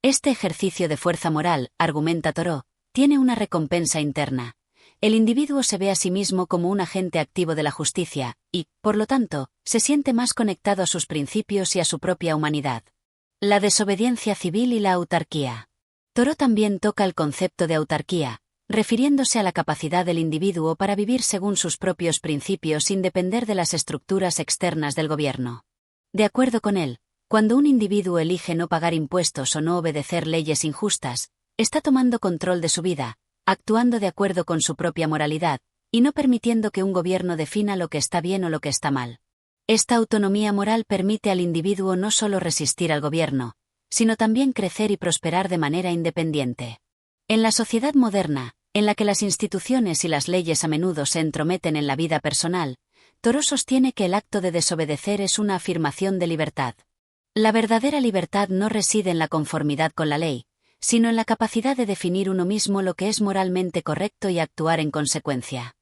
Speaker 1: Este ejercicio de fuerza moral, argumenta Thoreau, tiene una recompensa interna. El individuo se ve a sí mismo como un agente activo de la justicia, y, por lo tanto, se siente más conectado a sus principios y a su propia humanidad. La desobediencia civil y la autarquía. Thoreau también toca el concepto de autarquía, refiriéndose a la capacidad del individuo para vivir según sus propios principios sin depender de las estructuras externas del gobierno. De acuerdo con él, cuando un individuo elige no pagar impuestos o no obedecer leyes injustas, está tomando control de su vida, actuando de acuerdo con su propia moralidad, y no permitiendo que un gobierno defina lo que está bien o lo que está mal. Esta autonomía moral permite al individuo no solo resistir al gobierno, sino también crecer y prosperar de manera independiente. En la sociedad moderna, en la que las instituciones y las leyes a menudo se entrometen en la vida personal, Thoreau sostiene que el acto de desobedecer es una afirmación de libertad. La verdadera libertad no reside en la conformidad con la ley, sino en la capacidad de definir uno mismo lo que es moralmente correcto y actuar en consecuencia.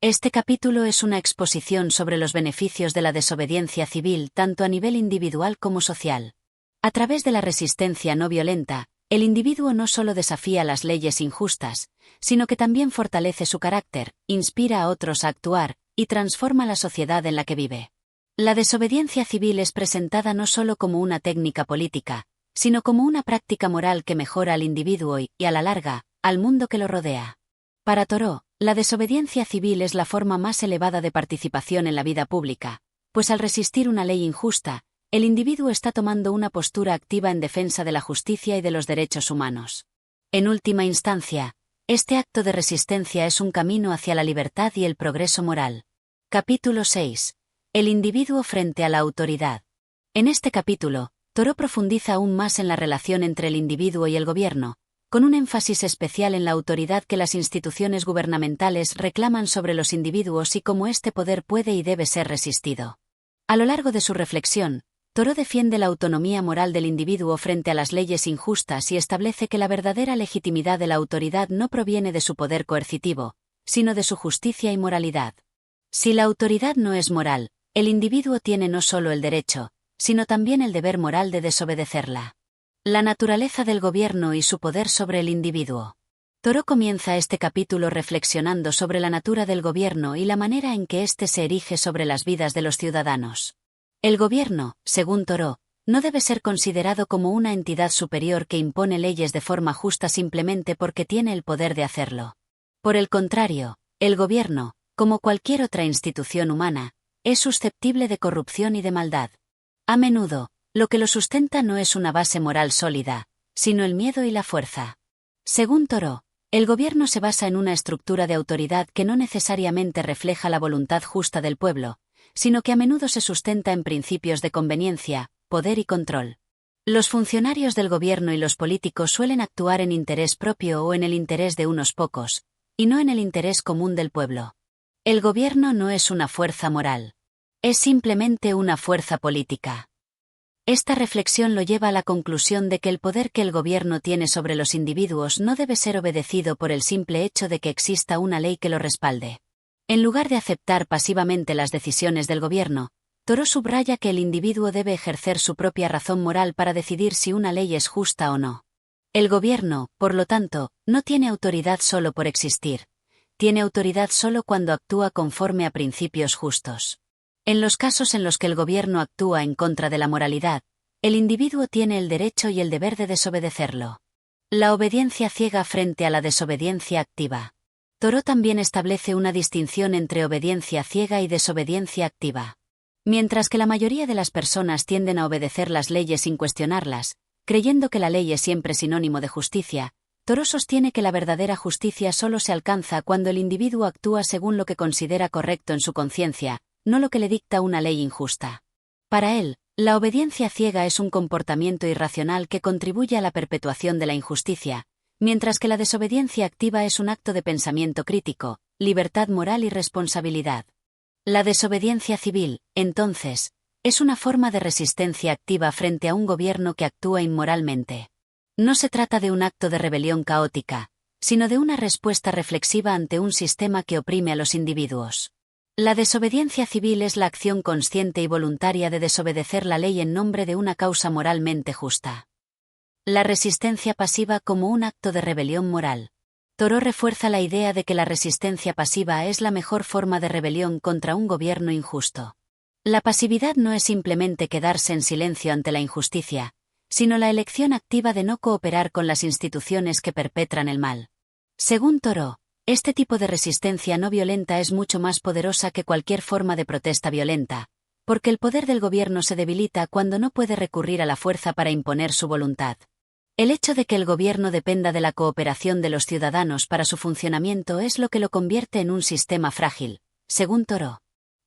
Speaker 1: Este capítulo es una exposición sobre los beneficios de la desobediencia civil tanto a nivel individual como social. A través de la resistencia no violenta, el individuo no solo desafía las leyes injustas, sino que también fortalece su carácter, inspira a otros a actuar, y transforma la sociedad en la que vive. La desobediencia civil es presentada no solo como una técnica política, sino como una práctica moral que mejora al individuo y, a la larga, al mundo que lo rodea. Para Thoreau, la desobediencia civil es la forma más elevada de participación en la vida pública, pues al resistir una ley injusta, el individuo está tomando una postura activa en defensa de la justicia y de los derechos humanos. En última instancia, este acto de resistencia es un camino hacia la libertad y el progreso moral. Capítulo 6. El individuo frente a la autoridad. En este capítulo, Thoreau profundiza aún más en la relación entre el individuo y el gobierno, con un énfasis especial en la autoridad que las instituciones gubernamentales reclaman sobre los individuos y cómo este poder puede y debe ser resistido. A lo largo de su reflexión, Thoreau defiende la autonomía moral del individuo frente a las leyes injustas y establece que la verdadera legitimidad de la autoridad no proviene de su poder coercitivo, sino de su justicia y moralidad. Si la autoridad no es moral, el individuo tiene no solo el derecho, sino también el deber moral de desobedecerla. La naturaleza del gobierno y su poder sobre el individuo. Thoreau comienza este capítulo reflexionando sobre la natura del gobierno y la manera en que éste se erige sobre las vidas de los ciudadanos. El gobierno, según Thoreau, no debe ser considerado como una entidad superior que impone leyes de forma justa simplemente porque tiene el poder de hacerlo. Por el contrario, el gobierno, como cualquier otra institución humana, es susceptible de corrupción y de maldad. A menudo, lo que lo sustenta no es una base moral sólida, sino el miedo y la fuerza. Según Thoreau, el gobierno se basa en una estructura de autoridad que no necesariamente refleja la voluntad justa del pueblo, sino que a menudo se sustenta en principios de conveniencia, poder y control. Los funcionarios del gobierno y los políticos suelen actuar en interés propio o en el interés de unos pocos, y no en el interés común del pueblo. El gobierno no es una fuerza moral. Es simplemente una fuerza política. Esta reflexión lo lleva a la conclusión de que el poder que el gobierno tiene sobre los individuos no debe ser obedecido por el simple hecho de que exista una ley que lo respalde. En lugar de aceptar pasivamente las decisiones del gobierno, Thoreau subraya que el individuo debe ejercer su propia razón moral para decidir si una ley es justa o no. El gobierno, por lo tanto, no tiene autoridad solo por existir. Tiene autoridad solo cuando actúa conforme a principios justos. En los casos en los que el gobierno actúa en contra de la moralidad, el individuo tiene el derecho y el deber de desobedecerlo. La obediencia ciega frente a la desobediencia activa. Thoreau también establece una distinción entre obediencia ciega y desobediencia activa. Mientras que la mayoría de las personas tienden a obedecer las leyes sin cuestionarlas, creyendo que la ley es siempre sinónimo de justicia, Thoreau sostiene que la verdadera justicia solo se alcanza cuando el individuo actúa según lo que considera correcto en su conciencia, no lo que le dicta una ley injusta. Para él, la obediencia ciega es un comportamiento irracional que contribuye a la perpetuación de la injusticia, mientras que la desobediencia activa es un acto de pensamiento crítico, libertad moral y responsabilidad. La desobediencia civil, entonces, es una forma de resistencia activa frente a un gobierno que actúa inmoralmente. No se trata de un acto de rebelión caótica, sino de una respuesta reflexiva ante un sistema que oprime a los individuos. La desobediencia civil es la acción consciente y voluntaria de desobedecer la ley en nombre de una causa moralmente justa. La resistencia pasiva como un acto de rebelión moral. Thoreau refuerza la idea de que la resistencia pasiva es la mejor forma de rebelión contra un gobierno injusto. La pasividad no es simplemente quedarse en silencio ante la injusticia, sino la elección activa de no cooperar con las instituciones que perpetran el mal. Según Thoreau, este tipo de resistencia no violenta es mucho más poderosa que cualquier forma de protesta violenta, porque el poder del gobierno se debilita cuando no puede recurrir a la fuerza para imponer su voluntad. El hecho de que el gobierno dependa de la cooperación de los ciudadanos para su funcionamiento es lo que lo convierte en un sistema frágil, según Thoreau.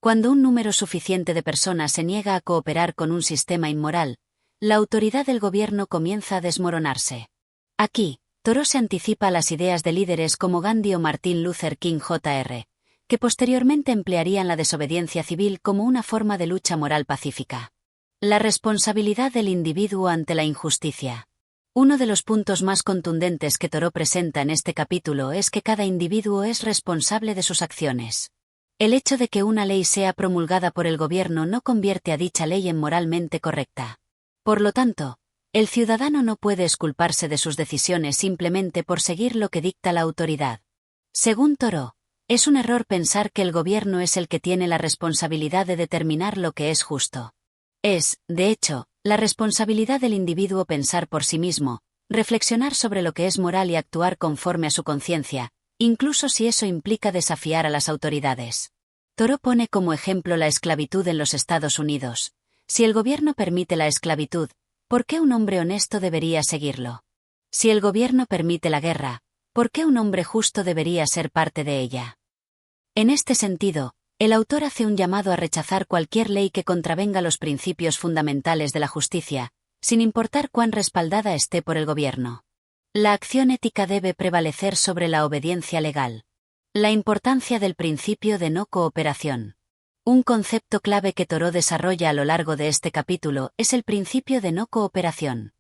Speaker 1: Cuando un número suficiente de personas se niega a cooperar con un sistema inmoral, la autoridad del gobierno comienza a desmoronarse. Aquí, Thoreau se anticipa a las ideas de líderes como Gandhi o Martin Luther King Jr., que posteriormente emplearían la desobediencia civil como una forma de lucha moral pacífica. La responsabilidad del individuo ante la injusticia. Uno de los puntos más contundentes que Thoreau presenta en este capítulo es que cada individuo es responsable de sus acciones. El hecho de que una ley sea promulgada por el gobierno no convierte a dicha ley en moralmente correcta. Por lo tanto, el ciudadano no puede exculparse de sus decisiones simplemente por seguir lo que dicta la autoridad. Según Thoreau, es un error pensar que el gobierno es el que tiene la responsabilidad de determinar lo que es justo. Es, de hecho, la responsabilidad del individuo pensar por sí mismo, reflexionar sobre lo que es moral y actuar conforme a su conciencia, incluso si eso implica desafiar a las autoridades. Thoreau pone como ejemplo la esclavitud en los Estados Unidos. Si el gobierno permite la esclavitud, ¿por qué un hombre honesto debería seguirlo? Si el gobierno permite la guerra, ¿por qué un hombre justo debería ser parte de ella? En este sentido, el autor hace un llamado a rechazar cualquier ley que contravenga los principios fundamentales de la justicia, sin importar cuán respaldada esté por el gobierno. La acción ética debe prevalecer sobre la obediencia legal. La importancia del principio de no cooperación. Un concepto clave que Thoreau desarrolla a lo largo de este capítulo es el principio de no cooperación.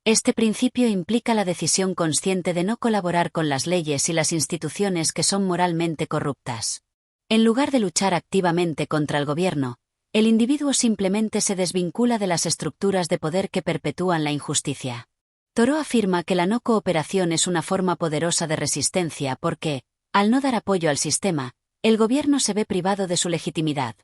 Speaker 1: Este principio implica la decisión consciente de no colaborar con las leyes y las instituciones que son moralmente corruptas. En lugar de luchar activamente contra el gobierno, el individuo simplemente se desvincula de las estructuras de poder que perpetúan la injusticia. Thoreau afirma que la no cooperación es una forma poderosa de resistencia porque, al no dar apoyo al sistema, el gobierno se ve privado de su legitimidad.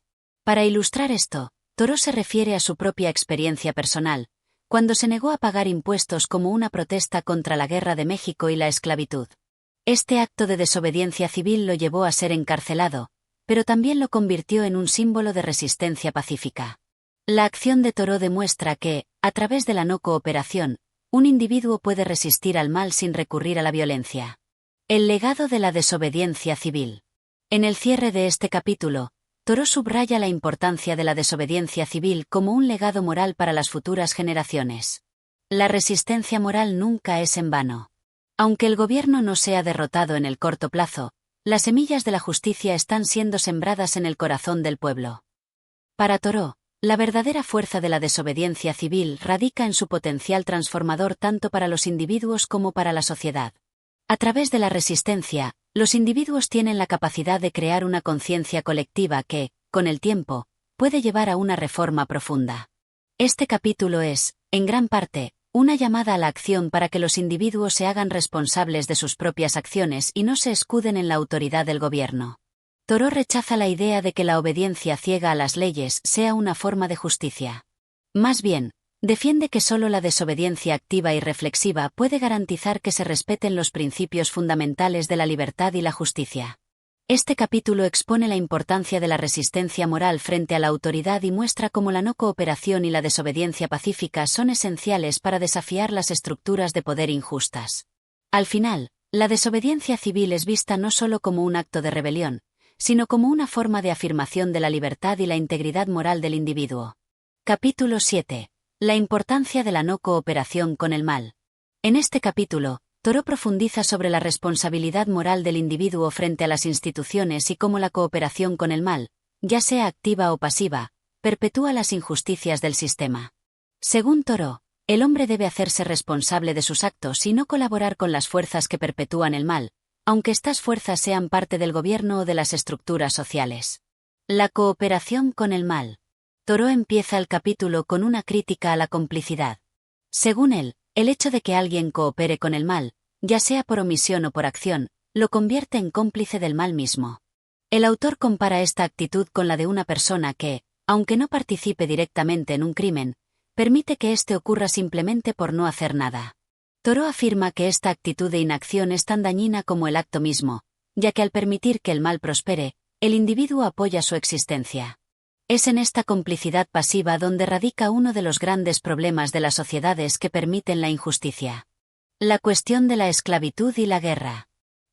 Speaker 1: Para ilustrar esto, Thoreau se refiere a su propia experiencia personal, cuando se negó a pagar impuestos como una protesta contra la Guerra de México y la esclavitud. Este acto de desobediencia civil lo llevó a ser encarcelado, pero también lo convirtió en un símbolo de resistencia pacífica. La acción de Thoreau demuestra que, a través de la no cooperación, un individuo puede resistir al mal sin recurrir a la violencia. El legado de la desobediencia civil. En el cierre de este capítulo, Thoreau subraya la importancia de la desobediencia civil como un legado moral para las futuras generaciones. La resistencia moral nunca es en vano. Aunque el gobierno no sea derrotado en el corto plazo, las semillas de la justicia están siendo sembradas en el corazón del pueblo. Para Thoreau, la verdadera fuerza de la desobediencia civil radica en su potencial transformador tanto para los individuos como para la sociedad. A través de la resistencia, los individuos tienen la capacidad de crear una conciencia colectiva que, con el tiempo, puede llevar a una reforma profunda. Este capítulo es, en gran parte, una llamada a la acción para que los individuos se hagan responsables de sus propias acciones y no se escuden en la autoridad del gobierno. Thoreau rechaza la idea de que la obediencia ciega a las leyes sea una forma de justicia. Más bien, defiende que solo la desobediencia activa y reflexiva puede garantizar que se respeten los principios fundamentales de la libertad y la justicia. Este capítulo expone la importancia de la resistencia moral frente a la autoridad y muestra cómo la no cooperación y la desobediencia pacífica son esenciales para desafiar las estructuras de poder injustas. Al final, la desobediencia civil es vista no solo como un acto de rebelión, sino como una forma de afirmación de la libertad y la integridad moral del individuo. Capítulo 7. La importancia de la no cooperación con el mal. En este capítulo, Thoreau profundiza sobre la responsabilidad moral del individuo frente a las instituciones y cómo la cooperación con el mal, ya sea activa o pasiva, perpetúa las injusticias del sistema. Según Thoreau, el hombre debe hacerse responsable de sus actos y no colaborar con las fuerzas que perpetúan el mal, aunque estas fuerzas sean parte del gobierno o de las estructuras sociales. La cooperación con el mal. Thoreau empieza el capítulo con una crítica a la complicidad. Según él, el hecho de que alguien coopere con el mal, ya sea por omisión o por acción, lo convierte en cómplice del mal mismo. El autor compara esta actitud con la de una persona que, aunque no participe directamente en un crimen, permite que éste ocurra simplemente por no hacer nada. Thoreau afirma que esta actitud de inacción es tan dañina como el acto mismo, ya que al permitir que el mal prospere, el individuo apoya su existencia. Es en esta complicidad pasiva donde radica uno de los grandes problemas de las sociedades que permiten la injusticia. La cuestión de la esclavitud y la guerra.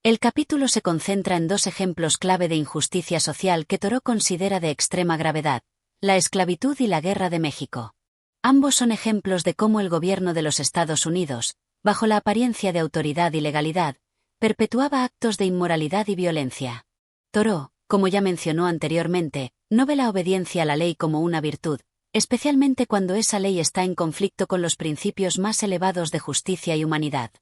Speaker 1: El capítulo se concentra en dos ejemplos clave de injusticia social que Thoreau considera de extrema gravedad: la esclavitud y la Guerra de México. Ambos son ejemplos de cómo el gobierno de los Estados Unidos, bajo la apariencia de autoridad y legalidad, perpetuaba actos de inmoralidad y violencia. Thoreau, como ya mencionó anteriormente, no ve la obediencia a la ley como una virtud, especialmente cuando esa ley está en conflicto con los principios más elevados de justicia y humanidad.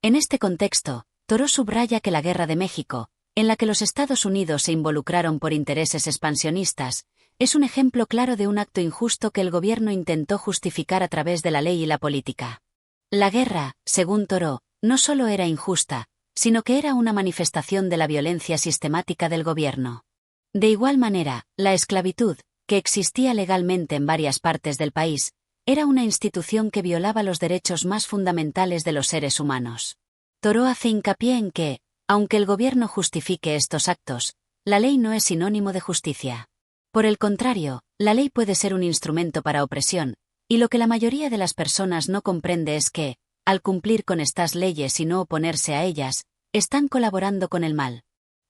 Speaker 1: En este contexto, Thoreau subraya que la Guerra de México, en la que los Estados Unidos se involucraron por intereses expansionistas, es un ejemplo claro de un acto injusto que el gobierno intentó justificar a través de la ley y la política. La guerra, según Thoreau, no solo era injusta, sino que era una manifestación de la violencia sistemática del gobierno. De igual manera, la esclavitud, que existía legalmente en varias partes del país, era una institución que violaba los derechos más fundamentales de los seres humanos. Thoreau hace hincapié en que, aunque el gobierno justifique estos actos, la ley no es sinónimo de justicia. Por el contrario, la ley puede ser un instrumento para opresión, y lo que la mayoría de las personas no comprende es que, al cumplir con estas leyes y no oponerse a ellas, están colaborando con el mal.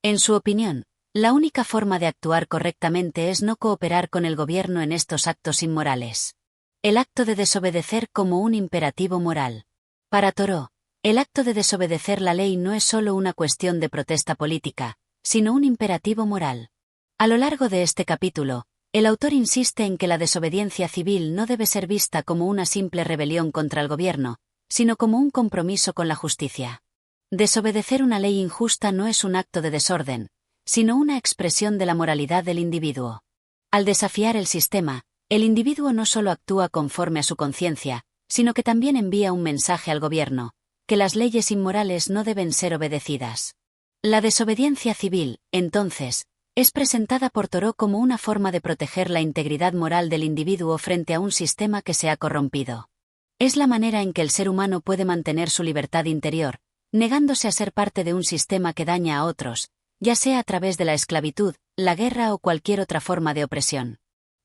Speaker 1: En su opinión, la única forma de actuar correctamente es no cooperar con el gobierno en estos actos inmorales. El acto de desobedecer como un imperativo moral. Para Thoreau, el acto de desobedecer la ley no es solo una cuestión de protesta política, sino un imperativo moral. A lo largo de este capítulo, el autor insiste en que la desobediencia civil no debe ser vista como una simple rebelión contra el gobierno, sino como un compromiso con la justicia. Desobedecer una ley injusta no es un acto de desorden, sino una expresión de la moralidad del individuo. Al desafiar el sistema, el individuo no solo actúa conforme a su conciencia, sino que también envía un mensaje al gobierno, que las leyes inmorales no deben ser obedecidas. La desobediencia civil, entonces, es presentada por Thoreau como una forma de proteger la integridad moral del individuo frente a un sistema que se ha corrompido. Es la manera en que el ser humano puede mantener su libertad interior, negándose a ser parte de un sistema que daña a otros, ya sea a través de la esclavitud, la guerra o cualquier otra forma de opresión.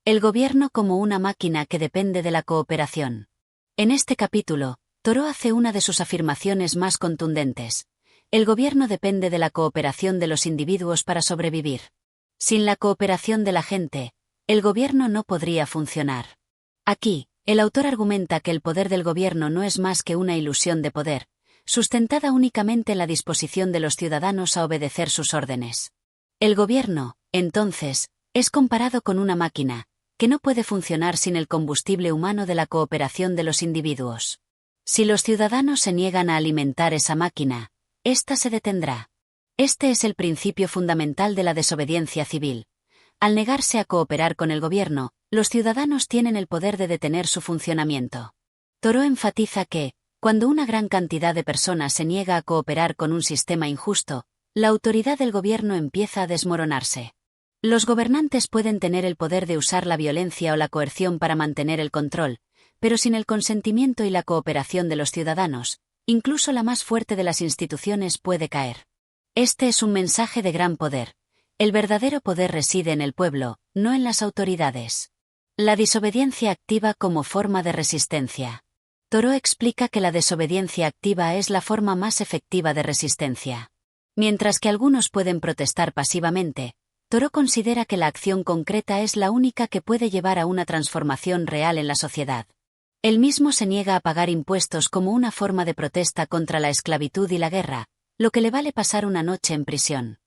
Speaker 1: El gobierno como una máquina que depende de la cooperación. En este capítulo, Thoreau hace una de sus afirmaciones más contundentes. El gobierno depende de la cooperación de los individuos para sobrevivir. Sin la cooperación de la gente, el gobierno no podría funcionar. Aquí, el autor argumenta que el poder del gobierno no es más que una ilusión de poder, sustentada únicamente en la disposición de los ciudadanos a obedecer sus órdenes. El gobierno, entonces, es comparado con una máquina, que no puede funcionar sin el combustible humano de la cooperación de los individuos. Si los ciudadanos se niegan a alimentar esa máquina, ésta se detendrá. Este es el principio fundamental de la desobediencia civil. Al negarse a cooperar con el gobierno, los ciudadanos tienen el poder de detener su funcionamiento. Thoreau enfatiza que, cuando una gran cantidad de personas se niega a cooperar con un sistema injusto, la autoridad del gobierno empieza a desmoronarse. Los gobernantes pueden tener el poder de usar la violencia o la coerción para mantener el control, pero sin el consentimiento y la cooperación de los ciudadanos, incluso la más fuerte de las instituciones puede caer. Este es un mensaje de gran poder. El verdadero poder reside en el pueblo, no en las autoridades. La desobediencia activa como forma de resistencia. Thoreau explica que la desobediencia activa es la forma más efectiva de resistencia. Mientras que algunos pueden protestar pasivamente, Thoreau considera que la acción concreta es la única que puede llevar a una transformación real en la sociedad. Él mismo se niega a pagar impuestos como una forma de protesta contra la esclavitud y la guerra, lo que le vale pasar una noche en prisión.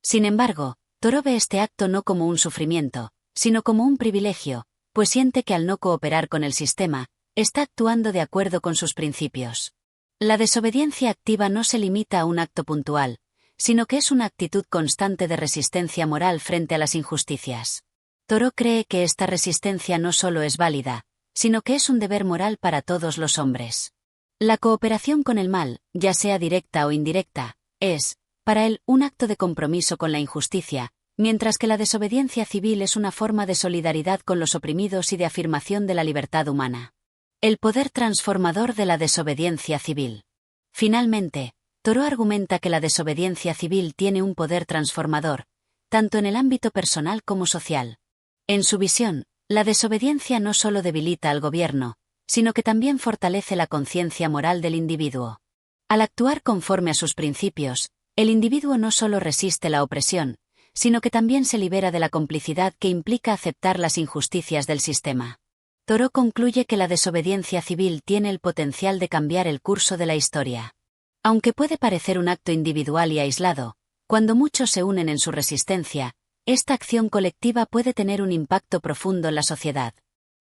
Speaker 1: Sin embargo, Thoreau ve este acto no como un sufrimiento, sino como un privilegio, pues siente que al no cooperar con el sistema, está actuando de acuerdo con sus principios. La desobediencia activa no se limita a un acto puntual, sino que es una actitud constante de resistencia moral frente a las injusticias. Thoreau cree que esta resistencia no solo es válida, sino que es un deber moral para todos los hombres. La cooperación con el mal, ya sea directa o indirecta, es, para él, un acto de compromiso con la injusticia, mientras que la desobediencia civil es una forma de solidaridad con los oprimidos y de afirmación de la libertad humana. El poder transformador de la desobediencia civil. Finalmente, Thoreau argumenta que la desobediencia civil tiene un poder transformador, tanto en el ámbito personal como social. En su visión, la desobediencia no solo debilita al gobierno, sino que también fortalece la conciencia moral del individuo. Al actuar conforme a sus principios, El individuo no solo resiste la opresión, sino que también se libera de la complicidad que implica aceptar las injusticias del sistema. Thoreau concluye que la desobediencia civil tiene el potencial de cambiar el curso de la historia. Aunque puede parecer un acto individual y aislado, cuando muchos se unen en su resistencia, esta acción colectiva puede tener un impacto profundo en la sociedad.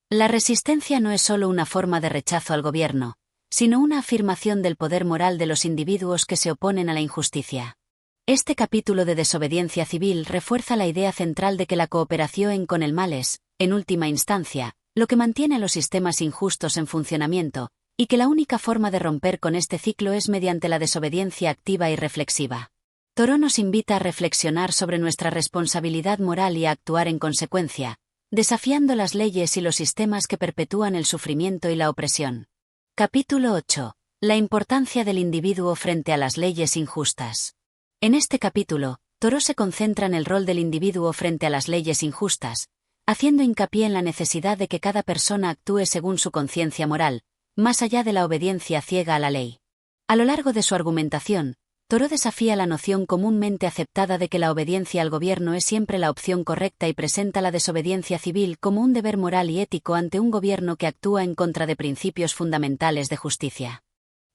Speaker 1: La resistencia no es solo una forma de rechazo al gobierno, sino una afirmación del poder moral de los individuos que se oponen a la injusticia. Este capítulo de desobediencia civil refuerza la idea central de que la cooperación con el mal es, en última instancia, lo que mantiene a los sistemas injustos en funcionamiento, y que la única forma de romper con este ciclo es mediante la desobediencia activa y reflexiva. Thoreau nos invita a reflexionar sobre nuestra responsabilidad moral y a actuar en consecuencia, desafiando las leyes y los sistemas que perpetúan el sufrimiento y la opresión. Capítulo 8. La importancia del individuo frente a las leyes injustas. En este capítulo, Thoreau se concentra en el rol del individuo frente a las leyes injustas, haciendo hincapié en la necesidad de que cada persona actúe según su conciencia moral, más allá de la obediencia ciega a la ley. A lo largo de su argumentación, Thoreau desafía la noción comúnmente aceptada de que la obediencia al gobierno es siempre la opción correcta y presenta la desobediencia civil como un deber moral y ético ante un gobierno que actúa en contra de principios fundamentales de justicia.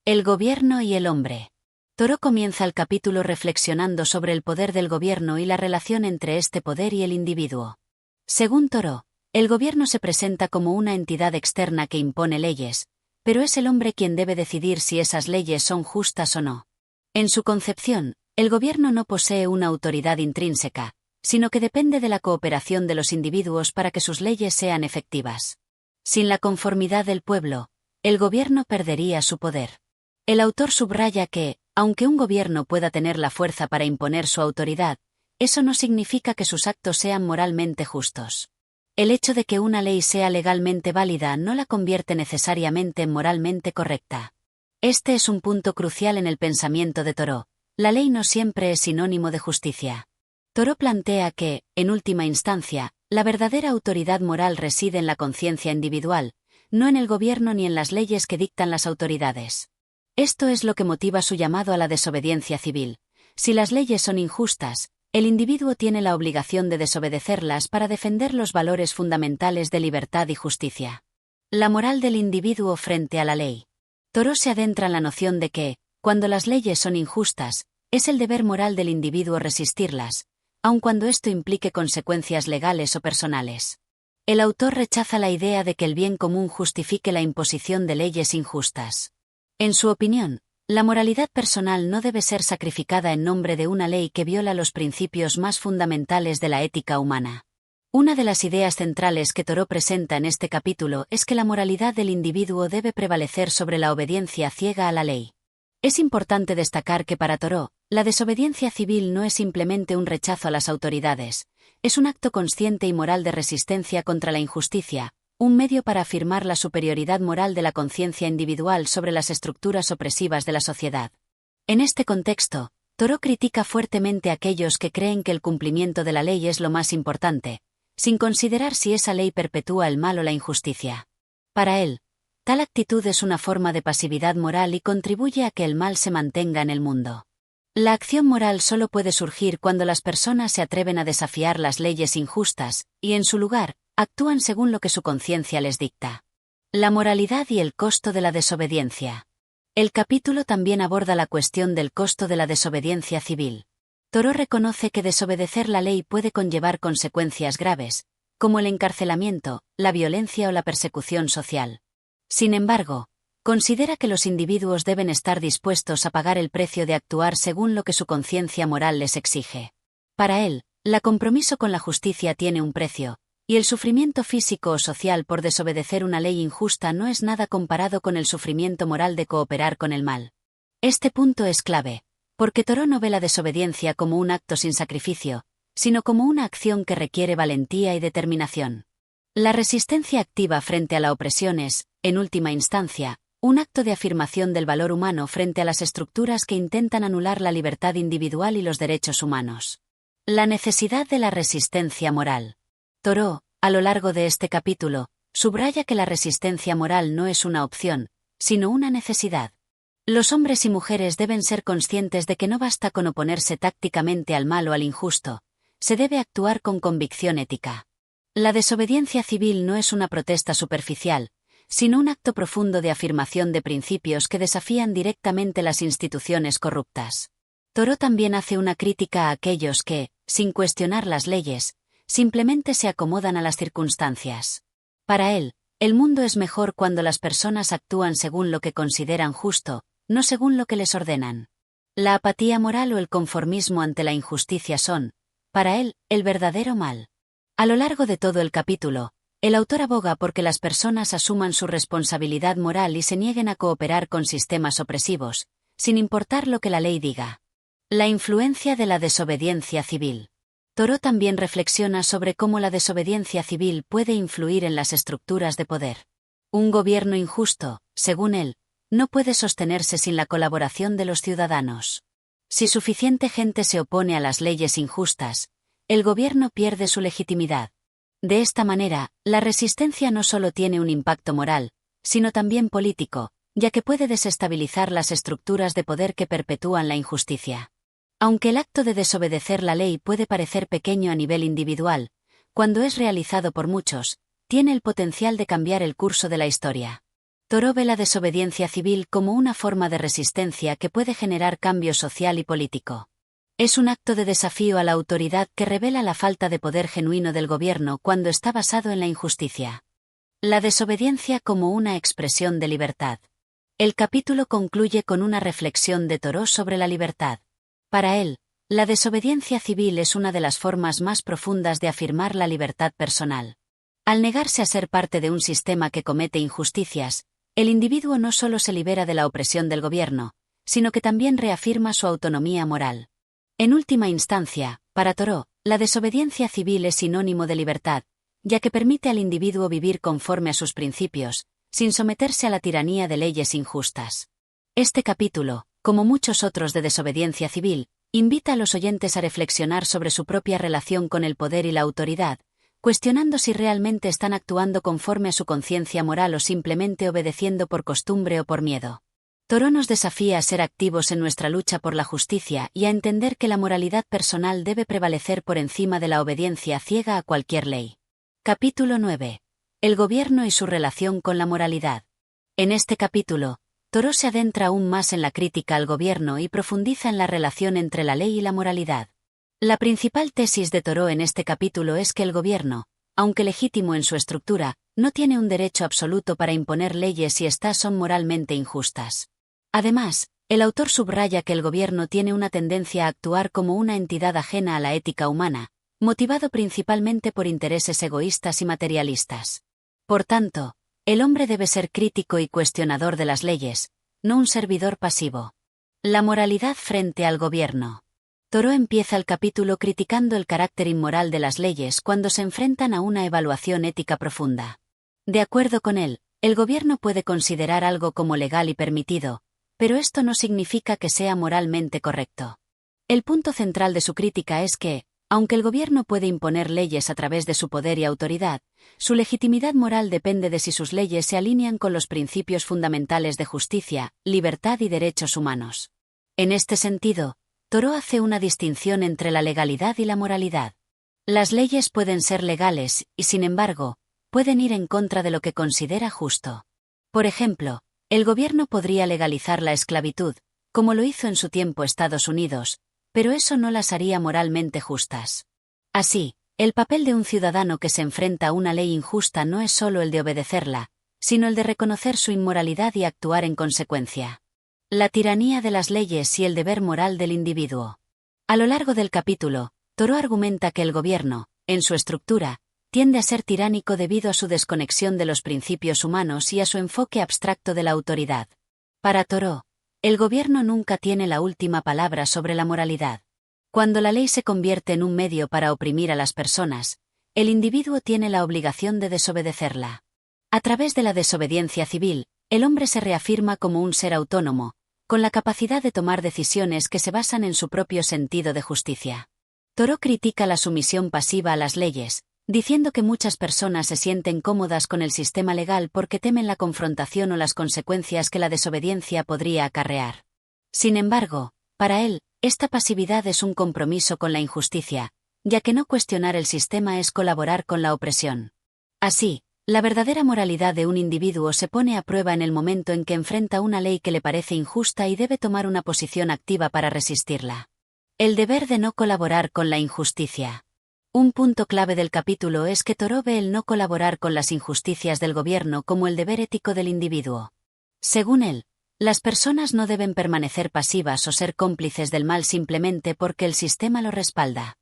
Speaker 1: El gobierno y el hombre. Thoreau comienza el capítulo reflexionando sobre el poder del gobierno y la relación entre este poder y el individuo. Según Thoreau, el gobierno se presenta como una entidad externa que impone leyes, pero es el hombre quien debe decidir si esas leyes son justas o no. En su concepción, el gobierno no posee una autoridad intrínseca, sino que depende de la cooperación de los individuos para que sus leyes sean efectivas. Sin la conformidad del pueblo, el gobierno perdería su poder. El autor subraya que, aunque un gobierno pueda tener la fuerza para imponer su autoridad, eso no significa que sus actos sean moralmente justos. El hecho de que una ley sea legalmente válida no la convierte necesariamente en moralmente correcta. Este es un punto crucial en el pensamiento de Thoreau. La ley no siempre es sinónimo de justicia. Thoreau plantea que, en última instancia, la verdadera autoridad moral reside en la conciencia individual, no en el gobierno ni en las leyes que dictan las autoridades. Esto es lo que motiva su llamado a la desobediencia civil. Si las leyes son injustas, el individuo tiene la obligación de desobedecerlas para defender los valores fundamentales de libertad y justicia. La moral del individuo frente a la ley. Thoreau se adentra en la noción de que, cuando las leyes son injustas, es el deber moral del individuo resistirlas, aun cuando esto implique consecuencias legales o personales. El autor rechaza la idea de que el bien común justifique la imposición de leyes injustas. En su opinión, la moralidad personal no debe ser sacrificada en nombre de una ley que viola los principios más fundamentales de la ética humana. Una de las ideas centrales que Thoreau presenta en este capítulo es que la moralidad del individuo debe prevalecer sobre la obediencia ciega a la ley. Es importante destacar que para Thoreau, la desobediencia civil no es simplemente un rechazo a las autoridades, es un acto consciente y moral de resistencia contra la injusticia, un medio para afirmar la superioridad moral de la conciencia individual sobre las estructuras opresivas de la sociedad. En este contexto, Thoreau critica fuertemente a aquellos que creen que el cumplimiento de la ley es lo más importante, sin considerar si esa ley perpetúa el mal o la injusticia. Para él, tal actitud es una forma de pasividad moral y contribuye a que el mal se mantenga en el mundo. La acción moral solo puede surgir cuando las personas se atreven a desafiar las leyes injustas, y en su lugar, actúan según lo que su conciencia les dicta. La moralidad y el costo de la desobediencia. El capítulo también aborda la cuestión del costo de la desobediencia civil. Thoreau reconoce que desobedecer la ley puede conllevar consecuencias graves, como el encarcelamiento, la violencia o la persecución social. Sin embargo, considera que los individuos deben estar dispuestos a pagar el precio de actuar según lo que su conciencia moral les exige. Para él, el compromiso con la justicia tiene un precio, y el sufrimiento físico o social por desobedecer una ley injusta no es nada comparado con el sufrimiento moral de cooperar con el mal. Este punto es clave, porque Thoreau no ve la desobediencia como un acto sin sacrificio, sino como una acción que requiere valentía y determinación. La resistencia activa frente a la opresión es, en última instancia, un acto de afirmación del valor humano frente a las estructuras que intentan anular la libertad individual y los derechos humanos. La necesidad de la resistencia moral. Thoreau, a lo largo de este capítulo, subraya que la resistencia moral no es una opción, sino una necesidad. Los hombres y mujeres deben ser conscientes de que no basta con oponerse tácticamente al mal o al injusto, se debe actuar con convicción ética. La desobediencia civil no es una protesta superficial, sino un acto profundo de afirmación de principios que desafían directamente las instituciones corruptas. Thoreau también hace una crítica a aquellos que, sin cuestionar las leyes, simplemente se acomodan a las circunstancias. Para él, el mundo es mejor cuando las personas actúan según lo que consideran justo, no según lo que les ordenan. La apatía moral o el conformismo ante la injusticia son, para él, el verdadero mal. A lo largo de todo el capítulo, el autor aboga por que las personas asuman su responsabilidad moral y se nieguen a cooperar con sistemas opresivos, sin importar lo que la ley diga. La influencia de la desobediencia civil. Thoreau también reflexiona sobre cómo la desobediencia civil puede influir en las estructuras de poder. Un gobierno injusto, según él, no puede sostenerse sin la colaboración de los ciudadanos. Si suficiente gente se opone a las leyes injustas, el gobierno pierde su legitimidad. De esta manera, la resistencia no solo tiene un impacto moral, sino también político, ya que puede desestabilizar las estructuras de poder que perpetúan la injusticia. Aunque el acto de desobedecer la ley puede parecer pequeño a nivel individual, cuando es realizado por muchos, tiene el potencial de cambiar el curso de la historia. Thoreau ve la desobediencia civil como una forma de resistencia que puede generar cambio social y político. Es un acto de desafío a la autoridad que revela la falta de poder genuino del gobierno cuando está basado en la injusticia. La desobediencia como una expresión de libertad. El capítulo concluye con una reflexión de Thoreau sobre la libertad. Para él, la desobediencia civil es una de las formas más profundas de afirmar la libertad personal. Al negarse a ser parte de un sistema que comete injusticias, el individuo no solo se libera de la opresión del gobierno, sino que también reafirma su autonomía moral. En última instancia, para Thoreau, la desobediencia civil es sinónimo de libertad, ya que permite al individuo vivir conforme a sus principios, sin someterse a la tiranía de leyes injustas. Este capítulo, como muchos otros de desobediencia civil, invita a los oyentes a reflexionar sobre su propia relación con el poder y la autoridad, cuestionando si realmente están actuando conforme a su conciencia moral o simplemente obedeciendo por costumbre o por miedo. Thoreau nos desafía a ser activos en nuestra lucha por la justicia y a entender que la moralidad personal debe prevalecer por encima de la obediencia ciega a cualquier ley. Capítulo 9. El gobierno y su relación con la moralidad. En este capítulo, Thoreau se adentra aún más en la crítica al gobierno y profundiza en la relación entre la ley y la moralidad. La principal tesis de Thoreau en este capítulo es que el gobierno, aunque legítimo en su estructura, no tiene un derecho absoluto para imponer leyes si éstas son moralmente injustas. Además, el autor subraya que el gobierno tiene una tendencia a actuar como una entidad ajena a la ética humana, motivado principalmente por intereses egoístas y materialistas. Por tanto, el hombre debe ser crítico y cuestionador de las leyes, no un servidor pasivo. La moralidad frente al gobierno. Thoreau empieza el capítulo criticando el carácter inmoral de las leyes cuando se enfrentan a una evaluación ética profunda. De acuerdo con él, el gobierno puede considerar algo como legal y permitido, pero esto no significa que sea moralmente correcto. El punto central de su crítica es que, aunque el gobierno puede imponer leyes a través de su poder y autoridad, su legitimidad moral depende de si sus leyes se alinean con los principios fundamentales de justicia, libertad y derechos humanos. En este sentido, Thoreau hace una distinción entre la legalidad y la moralidad. Las leyes pueden ser legales y, sin embargo, pueden ir en contra de lo que considera justo. Por ejemplo, el gobierno podría legalizar la esclavitud, como lo hizo en su tiempo Estados Unidos, pero eso no las haría moralmente justas. Así, el papel de un ciudadano que se enfrenta a una ley injusta no es solo el de obedecerla, sino el de reconocer su inmoralidad y actuar en consecuencia. La tiranía de las leyes y el deber moral del individuo. A lo largo del capítulo, Thoreau argumenta que el gobierno, en su estructura, tiende a ser tiránico debido a su desconexión de los principios humanos y a su enfoque abstracto de la autoridad. Para Thoreau, el gobierno nunca tiene la última palabra sobre la moralidad. Cuando la ley se convierte en un medio para oprimir a las personas, el individuo tiene la obligación de desobedecerla. A través de la desobediencia civil, el hombre se reafirma como un ser autónomo, con la capacidad de tomar decisiones que se basan en su propio sentido de justicia. Thoreau critica la sumisión pasiva a las leyes, diciendo que muchas personas se sienten cómodas con el sistema legal porque temen la confrontación o las consecuencias que la desobediencia podría acarrear. Sin embargo, para él, esta pasividad es un compromiso con la injusticia, ya que no cuestionar el sistema es colaborar con la opresión. Así, la verdadera moralidad de un individuo se pone a prueba en el momento en que enfrenta una ley que le parece injusta y debe tomar una posición activa para resistirla. El deber de no colaborar con la injusticia. Un punto clave del capítulo es que Thoreau ve el no colaborar con las injusticias del gobierno como el deber ético del individuo. Según él, las personas no deben permanecer pasivas o ser cómplices del mal simplemente porque el sistema lo respalda.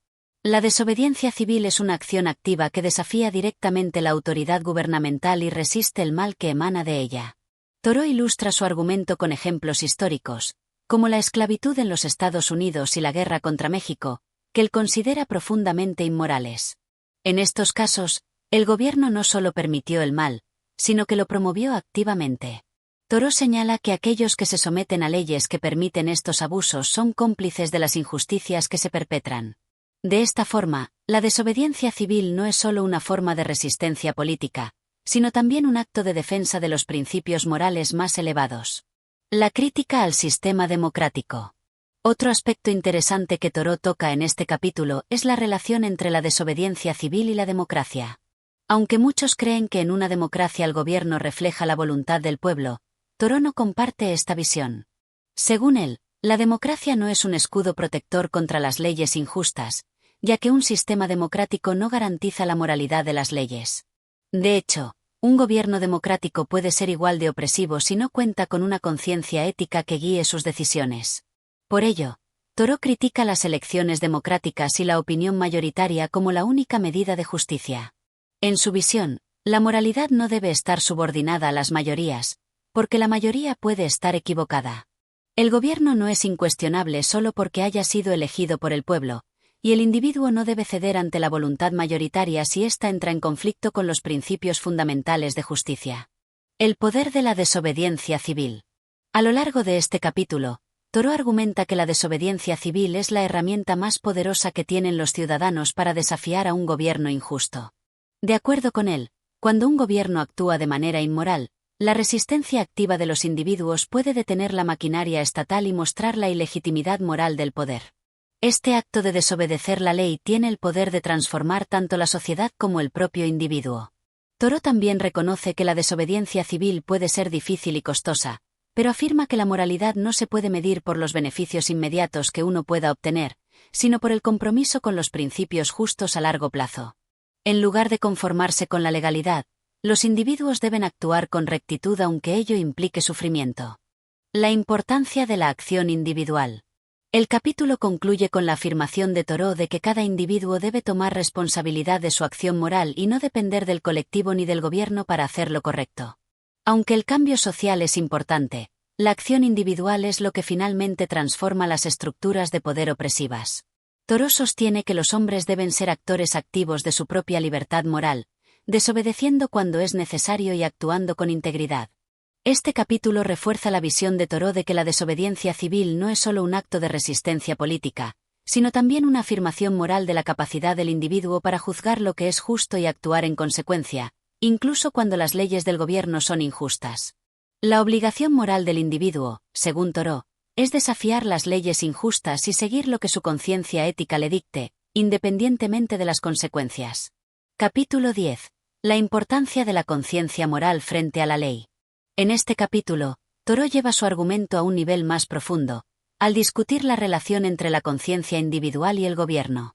Speaker 1: La desobediencia civil es una acción activa que desafía directamente la autoridad gubernamental y resiste el mal que emana de ella. Thoreau ilustra su argumento con ejemplos históricos, como la esclavitud en los Estados Unidos y la guerra contra México, que él considera profundamente inmorales. En estos casos, el gobierno no solo permitió el mal, sino que lo promovió activamente. Thoreau señala que aquellos que se someten a leyes que permiten estos abusos son cómplices de las injusticias que se perpetran. De esta forma, la desobediencia civil no es solo una forma de resistencia política, sino también un acto de defensa de los principios morales más elevados. La crítica al sistema democrático. Otro aspecto interesante que Thoreau toca en este capítulo es la relación entre la desobediencia civil y la democracia. Aunque muchos creen que en una democracia el gobierno refleja la voluntad del pueblo, Thoreau no comparte esta visión. Según él, la democracia no es un escudo protector contra las leyes injustas, ya que un sistema democrático no garantiza la moralidad de las leyes. De hecho, un gobierno democrático puede ser igual de opresivo si no cuenta con una conciencia ética que guíe sus decisiones. Por ello, Thoreau critica las elecciones democráticas y la opinión mayoritaria como la única medida de justicia. En su visión, la moralidad no debe estar subordinada a las mayorías, porque la mayoría puede estar equivocada. El gobierno no es incuestionable solo porque haya sido elegido por el pueblo, y el individuo no debe ceder ante la voluntad mayoritaria si ésta entra en conflicto con los principios fundamentales de justicia. El poder de la desobediencia civil. A lo largo de este capítulo, Thoreau argumenta que la desobediencia civil es la herramienta más poderosa que tienen los ciudadanos para desafiar a un gobierno injusto. De acuerdo con él, cuando un gobierno actúa de manera inmoral, la resistencia activa de los individuos puede detener la maquinaria estatal y mostrar la ilegitimidad moral del poder. Este acto de desobedecer la ley tiene el poder de transformar tanto la sociedad como el propio individuo. Thoreau también reconoce que la desobediencia civil puede ser difícil y costosa, pero afirma que la moralidad no se puede medir por los beneficios inmediatos que uno pueda obtener, sino por el compromiso con los principios justos a largo plazo. En lugar de conformarse con la legalidad, los individuos deben actuar con rectitud aunque ello implique sufrimiento. La importancia de la acción individual. El capítulo concluye con la afirmación de Thoreau de que cada individuo debe tomar responsabilidad de su acción moral y no depender del colectivo ni del gobierno para hacer lo correcto. Aunque el cambio social es importante, la acción individual es lo que finalmente transforma las estructuras de poder opresivas. Thoreau sostiene que los hombres deben ser actores activos de su propia libertad moral, desobedeciendo cuando es necesario y actuando con integridad. Este capítulo refuerza la visión de Thoreau de que la desobediencia civil no es solo un acto de resistencia política, sino también una afirmación moral de la capacidad del individuo para juzgar lo que es justo y actuar en consecuencia, incluso cuando las leyes del gobierno son injustas. La obligación moral del individuo, según Thoreau, es desafiar las leyes injustas y seguir lo que su conciencia ética le dicte, independientemente de las consecuencias. Capítulo 10. La importancia de la conciencia moral frente a la ley. En este capítulo, Thoreau lleva su argumento a un nivel más profundo, al discutir la relación entre la conciencia individual y el gobierno.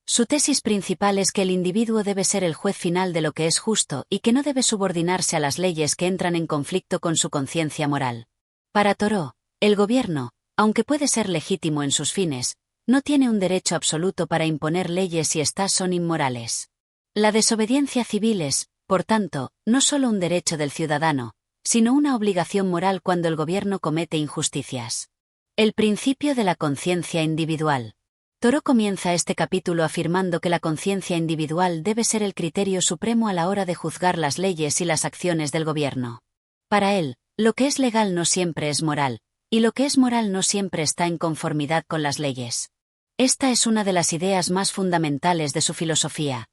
Speaker 1: Su tesis principal es que el individuo debe ser el juez final de lo que es justo y que no debe subordinarse a las leyes que entran en conflicto con su conciencia moral. Para Thoreau, el gobierno, aunque puede ser legítimo en sus fines, no tiene un derecho absoluto para imponer leyes si éstas son inmorales. La desobediencia civil es, por tanto, no solo un derecho del ciudadano, sino una obligación moral cuando el gobierno comete injusticias. El principio de la conciencia individual. Thoreau comienza este capítulo afirmando que la conciencia individual debe ser el criterio supremo a la hora de juzgar las leyes y las acciones del gobierno. Para él, lo que es legal no siempre es moral, y lo que es moral no siempre está en conformidad con las leyes. Esta es una de las ideas más fundamentales de su filosofía.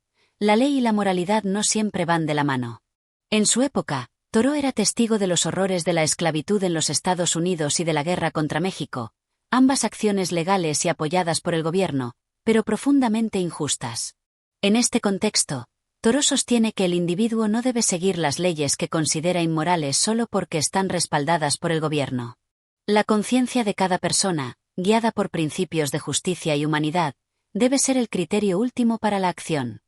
Speaker 1: la ley y la moralidad no siempre van de la mano. En su época, Thoreau era testigo de los horrores de la esclavitud en los Estados Unidos y de la guerra contra México, ambas acciones legales y apoyadas por el gobierno, pero profundamente injustas. En este contexto, Thoreau sostiene que el individuo no debe seguir las leyes que considera inmorales solo porque están respaldadas por el gobierno. La conciencia de cada persona, guiada por principios de justicia y humanidad, debe ser el criterio último para la acción.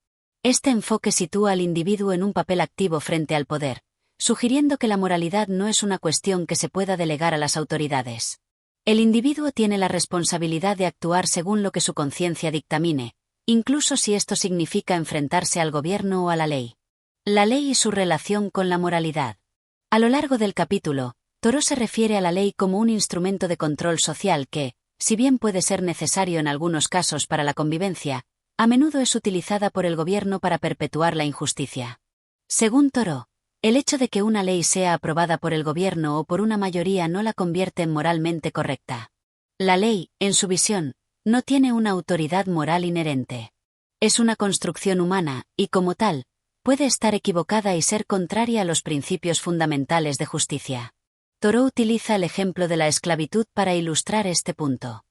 Speaker 1: Este enfoque sitúa al individuo en un papel activo frente al poder, sugiriendo que la moralidad no es una cuestión que se pueda delegar a las autoridades. El individuo tiene la responsabilidad de actuar según lo que su conciencia dictamine, incluso si esto significa enfrentarse al gobierno o a la ley. La ley y su relación con la moralidad. A lo largo del capítulo, Thoreau se refiere a la ley como un instrumento de control social que, si bien puede ser necesario en algunos casos para la convivencia, a menudo es utilizada por el gobierno para perpetuar la injusticia. Según Thoreau, el hecho de que una ley sea aprobada por el gobierno o por una mayoría no la convierte en moralmente correcta. La ley, en su visión, no tiene una autoridad moral inherente. Es una construcción humana, y como tal, puede estar equivocada y ser contraria a los principios fundamentales de justicia. Thoreau utiliza el ejemplo de la esclavitud para ilustrar este punto.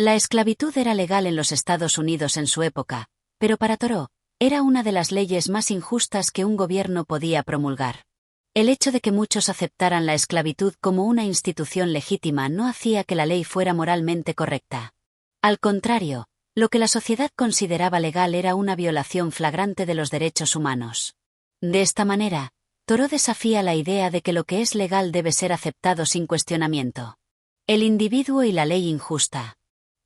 Speaker 1: La esclavitud era legal en los Estados Unidos en su época, pero para Thoreau, era una de las leyes más injustas que un gobierno podía promulgar. El hecho de que muchos aceptaran la esclavitud como una institución legítima no hacía que la ley fuera moralmente correcta. Al contrario, lo que la sociedad consideraba legal era una violación flagrante de los derechos humanos. De esta manera, Thoreau desafía la idea de que lo que es legal debe ser aceptado sin cuestionamiento. El individuo y la ley injusta.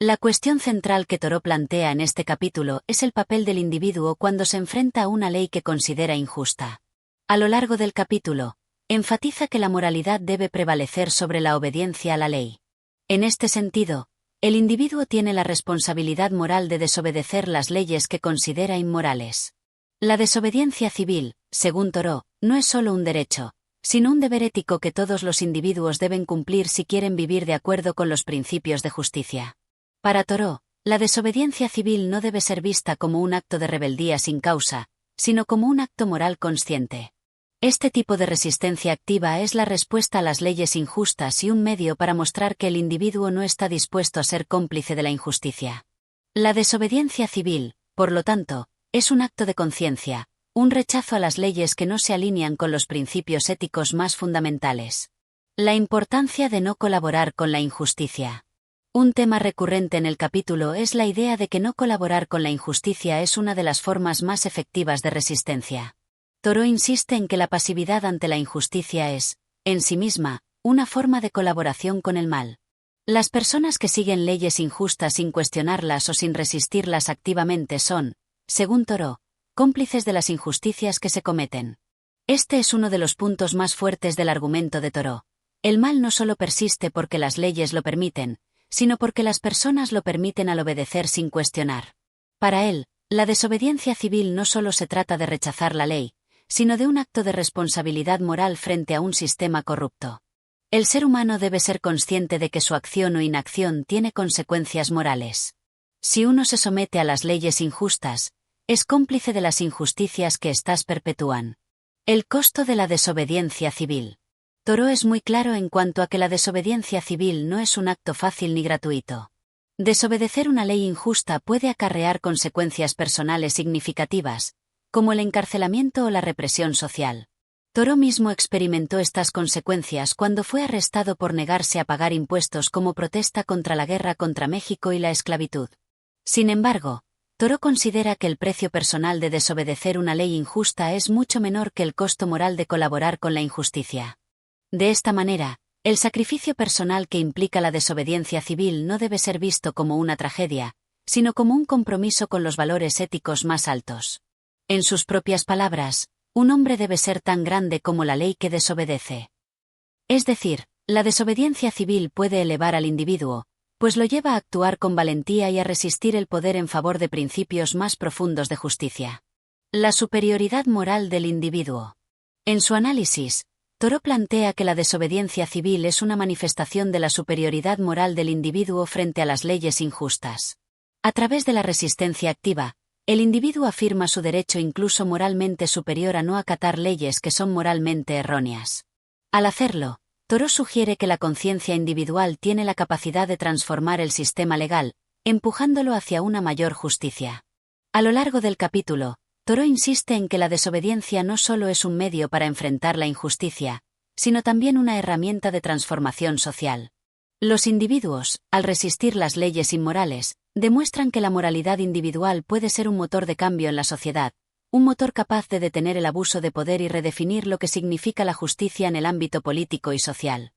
Speaker 1: La cuestión central que Thoreau plantea en este capítulo es el papel del individuo cuando se enfrenta a una ley que considera injusta. A lo largo del capítulo, enfatiza que la moralidad debe prevalecer sobre la obediencia a la ley. En este sentido, el individuo tiene la responsabilidad moral de desobedecer las leyes que considera inmorales. La desobediencia civil, según Thoreau, no es solo un derecho, sino un deber ético que todos los individuos deben cumplir si quieren vivir de acuerdo con los principios de justicia. Para Thoreau, la desobediencia civil no debe ser vista como un acto de rebeldía sin causa, sino como un acto moral consciente. Este tipo de resistencia activa es la respuesta a las leyes injustas y un medio para mostrar que el individuo no está dispuesto a ser cómplice de la injusticia. La desobediencia civil, por lo tanto, es un acto de conciencia, un rechazo a las leyes que no se alinean con los principios éticos más fundamentales. La importancia de no colaborar con la injusticia. Un tema recurrente en el capítulo es la idea de que no colaborar con la injusticia es una de las formas más efectivas de resistencia. Thoreau insiste en que la pasividad ante la injusticia es, en sí misma, una forma de colaboración con el mal. Las personas que siguen leyes injustas sin cuestionarlas o sin resistirlas activamente son, según Thoreau, cómplices de las injusticias que se cometen. Este es uno de los puntos más fuertes del argumento de Thoreau. El mal no solo persiste porque las leyes lo permiten, sino porque las personas lo permiten al obedecer sin cuestionar. Para él, la desobediencia civil no solo se trata de rechazar la ley, sino de un acto de responsabilidad moral frente a un sistema corrupto. El ser humano debe ser consciente de que su acción o inacción tiene consecuencias morales. Si uno se somete a las leyes injustas, es cómplice de las injusticias que éstas perpetúan. El costo de la desobediencia civil. Thoreau es muy claro en cuanto a que la desobediencia civil no es un acto fácil ni gratuito. Desobedecer una ley injusta puede acarrear consecuencias personales significativas, como el encarcelamiento o la represión social. Thoreau mismo experimentó estas consecuencias cuando fue arrestado por negarse a pagar impuestos como protesta contra la guerra contra México y la esclavitud. Sin embargo, Thoreau considera que el precio personal de desobedecer una ley injusta es mucho menor que el costo moral de colaborar con la injusticia. De esta manera, el sacrificio personal que implica la desobediencia civil no debe ser visto como una tragedia, sino como un compromiso con los valores éticos más altos. En sus propias palabras, un hombre debe ser tan grande como la ley que desobedece. Es decir, la desobediencia civil puede elevar al individuo, pues lo lleva a actuar con valentía y a resistir el poder en favor de principios más profundos de justicia. La superioridad moral del individuo. En su análisis, Thoreau plantea que la desobediencia civil es una manifestación de la superioridad moral del individuo frente a las leyes injustas. A través de la resistencia activa, El individuo afirma su derecho incluso moralmente superior a no acatar leyes que son moralmente erróneas. Al hacerlo, Thoreau sugiere que la conciencia individual tiene la capacidad de transformar el sistema legal, empujándolo hacia una mayor justicia. A lo largo del capítulo, Thoreau insiste en que la desobediencia no solo es un medio para enfrentar la injusticia, sino también una herramienta de transformación social. Los individuos, al resistir las leyes inmorales, demuestran que la moralidad individual puede ser un motor de cambio en la sociedad, un motor capaz de detener el abuso de poder y redefinir lo que significa la justicia en el ámbito político y social.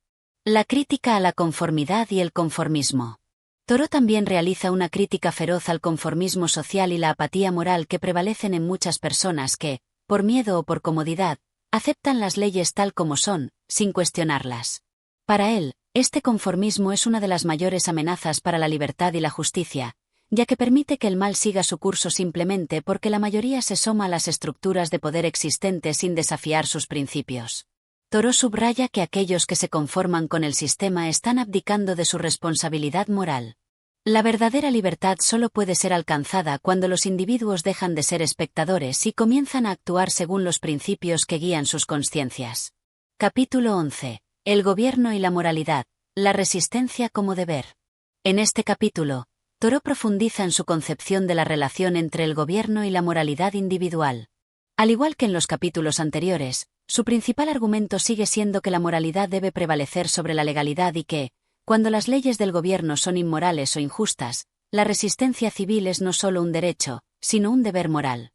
Speaker 1: La crítica a la conformidad y el conformismo. Thoreau también realiza una crítica feroz al conformismo social y la apatía moral que prevalecen en muchas personas que, por miedo o por comodidad, aceptan las leyes tal como son, sin cuestionarlas. Para él, este conformismo es una de las mayores amenazas para la libertad y la justicia, ya que permite que el mal siga su curso simplemente porque la mayoría se soma a las estructuras de poder existentes sin desafiar sus principios. Thoreau subraya que aquellos que se conforman con el sistema están abdicando de su responsabilidad moral. La verdadera libertad solo puede ser alcanzada cuando los individuos dejan de ser espectadores y comienzan a actuar según los principios que guían sus conciencias. Capítulo 11. El gobierno y la moralidad, la resistencia como deber. En este capítulo, Thoreau profundiza en su concepción de la relación entre el gobierno y la moralidad individual. Al igual que en los capítulos anteriores, su principal argumento sigue siendo que la moralidad debe prevalecer sobre la legalidad y que, cuando las leyes del gobierno son inmorales o injustas, la resistencia civil es no solo un derecho, sino un deber moral.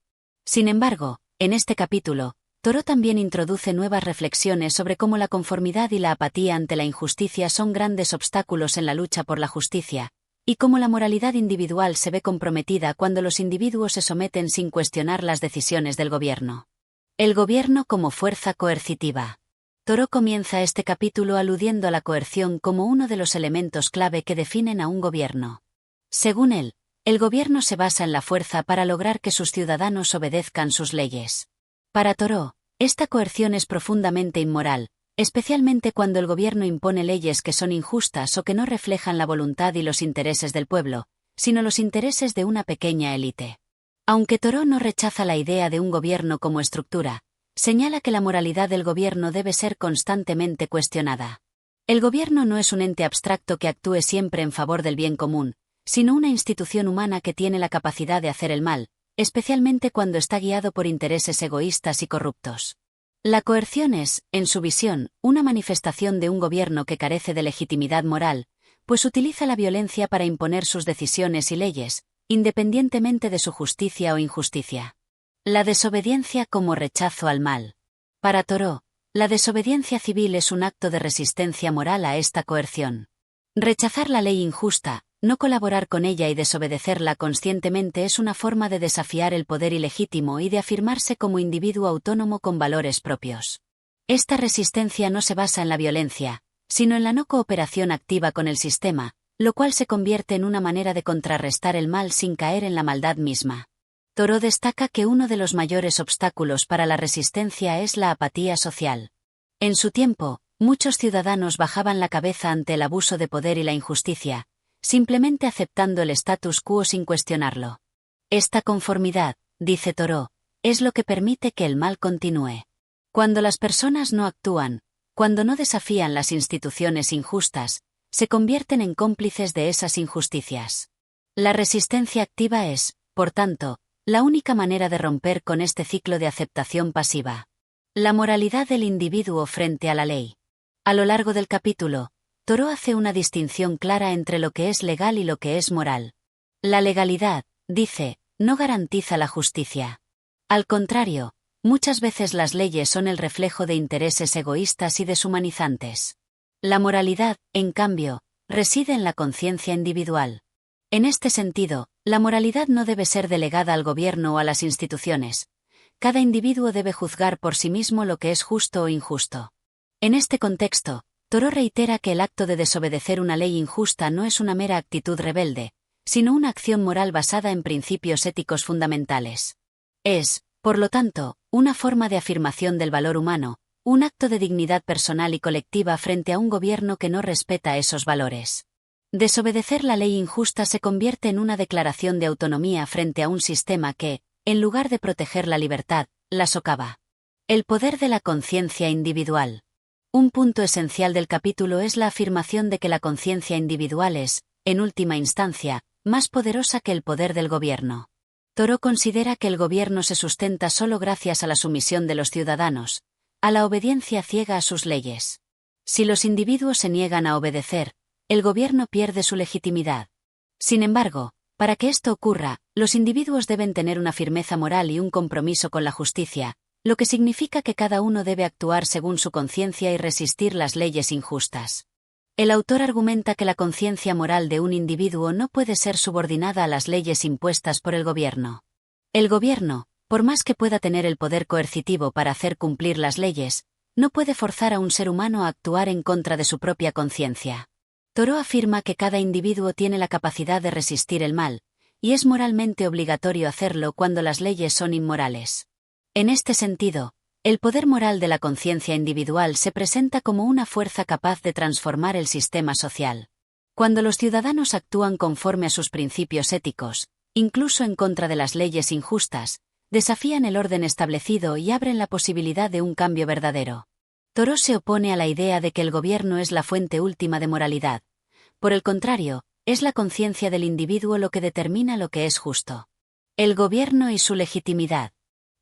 Speaker 1: Sin embargo, en este capítulo, Thoreau también introduce nuevas reflexiones sobre cómo la conformidad y la apatía ante la injusticia son grandes obstáculos en la lucha por la justicia, y cómo la moralidad individual se ve comprometida cuando los individuos se someten sin cuestionar las decisiones del gobierno. El gobierno como fuerza coercitiva. Thoreau comienza este capítulo aludiendo a la coerción como uno de los elementos clave que definen a un gobierno. Según él, el gobierno se basa en la fuerza para lograr que sus ciudadanos obedezcan sus leyes. Para Thoreau, esta coerción es profundamente inmoral, especialmente cuando el gobierno impone leyes que son injustas o que no reflejan la voluntad y los intereses del pueblo, sino los intereses de una pequeña élite. Aunque Thoreau no rechaza la idea de un gobierno como estructura, señala que la moralidad del gobierno debe ser constantemente cuestionada. El gobierno no es un ente abstracto que actúe siempre en favor del bien común, sino una institución humana que tiene la capacidad de hacer el mal, especialmente cuando está guiado por intereses egoístas y corruptos. La coerción es, en su visión, una manifestación de un gobierno que carece de legitimidad moral, pues utiliza la violencia para imponer sus decisiones y leyes, independientemente de su justicia o injusticia. La desobediencia como rechazo al mal. Para Thoreau, la desobediencia civil es un acto de resistencia moral a esta coerción. Rechazar la ley injusta, no colaborar con ella y desobedecerla conscientemente es una forma de desafiar el poder ilegítimo y de afirmarse como individuo autónomo con valores propios. Esta resistencia no se basa en la violencia, sino en la no cooperación activa con el sistema, lo cual se convierte en una manera de contrarrestar el mal sin caer en la maldad misma. Thoreau destaca que uno de los mayores obstáculos para la resistencia es la apatía social. En su tiempo, muchos ciudadanos bajaban la cabeza ante el abuso de poder y la injusticia, simplemente aceptando el status quo sin cuestionarlo. Esta conformidad, dice Thoreau, es lo que permite que el mal continúe. Cuando las personas no actúan, cuando no desafían las instituciones injustas, se convierten en cómplices de esas injusticias. La resistencia activa es, por tanto, la única manera de romper con este ciclo de aceptación pasiva. La moralidad del individuo frente a la ley. A lo largo del capítulo, Thoreau hace una distinción clara entre lo que es legal y lo que es moral. La legalidad, dice, no garantiza la justicia. Al contrario, muchas veces las leyes son el reflejo de intereses egoístas y deshumanizantes. La moralidad, en cambio, reside en la conciencia individual. En este sentido, la moralidad no debe ser delegada al gobierno o a las instituciones. Cada individuo debe juzgar por sí mismo lo que es justo o injusto. En este contexto, Thoreau reitera que el acto de desobedecer una ley injusta no es una mera actitud rebelde, sino una acción moral basada en principios éticos fundamentales. Es, por lo tanto, una forma de afirmación del valor humano, un acto de dignidad personal y colectiva frente a un gobierno que no respeta esos valores. Desobedecer la ley injusta se convierte en una declaración de autonomía frente a un sistema que, en lugar de proteger la libertad, la socava. El poder de la conciencia individual. Un punto esencial del capítulo es la afirmación de que la conciencia individual es, en última instancia, más poderosa que el poder del gobierno. Thoreau considera que el gobierno se sustenta solo gracias a la sumisión de los ciudadanos, a la obediencia ciega a sus leyes. Si los individuos se niegan a obedecer, el gobierno pierde su legitimidad. Sin embargo, para que esto ocurra, los individuos deben tener una firmeza moral y un compromiso con la justicia, lo que significa que cada uno debe actuar según su conciencia y resistir las leyes injustas. El autor argumenta que la conciencia moral de un individuo no puede ser subordinada a las leyes impuestas por el gobierno. El gobierno, por más que pueda tener el poder coercitivo para hacer cumplir las leyes, no puede forzar a un ser humano a actuar en contra de su propia conciencia. Thoreau afirma que cada individuo tiene la capacidad de resistir el mal, y es moralmente obligatorio hacerlo cuando las leyes son inmorales. En este sentido, el poder moral de la conciencia individual se presenta como una fuerza capaz de transformar el sistema social. Cuando los ciudadanos actúan conforme a sus principios éticos, incluso en contra de las leyes injustas, desafían el orden establecido y abren la posibilidad de un cambio verdadero. Thoreau se opone a la idea de que el gobierno es la fuente última de moralidad. Por el contrario, es la conciencia del individuo lo que determina lo que es justo. El gobierno y su legitimidad.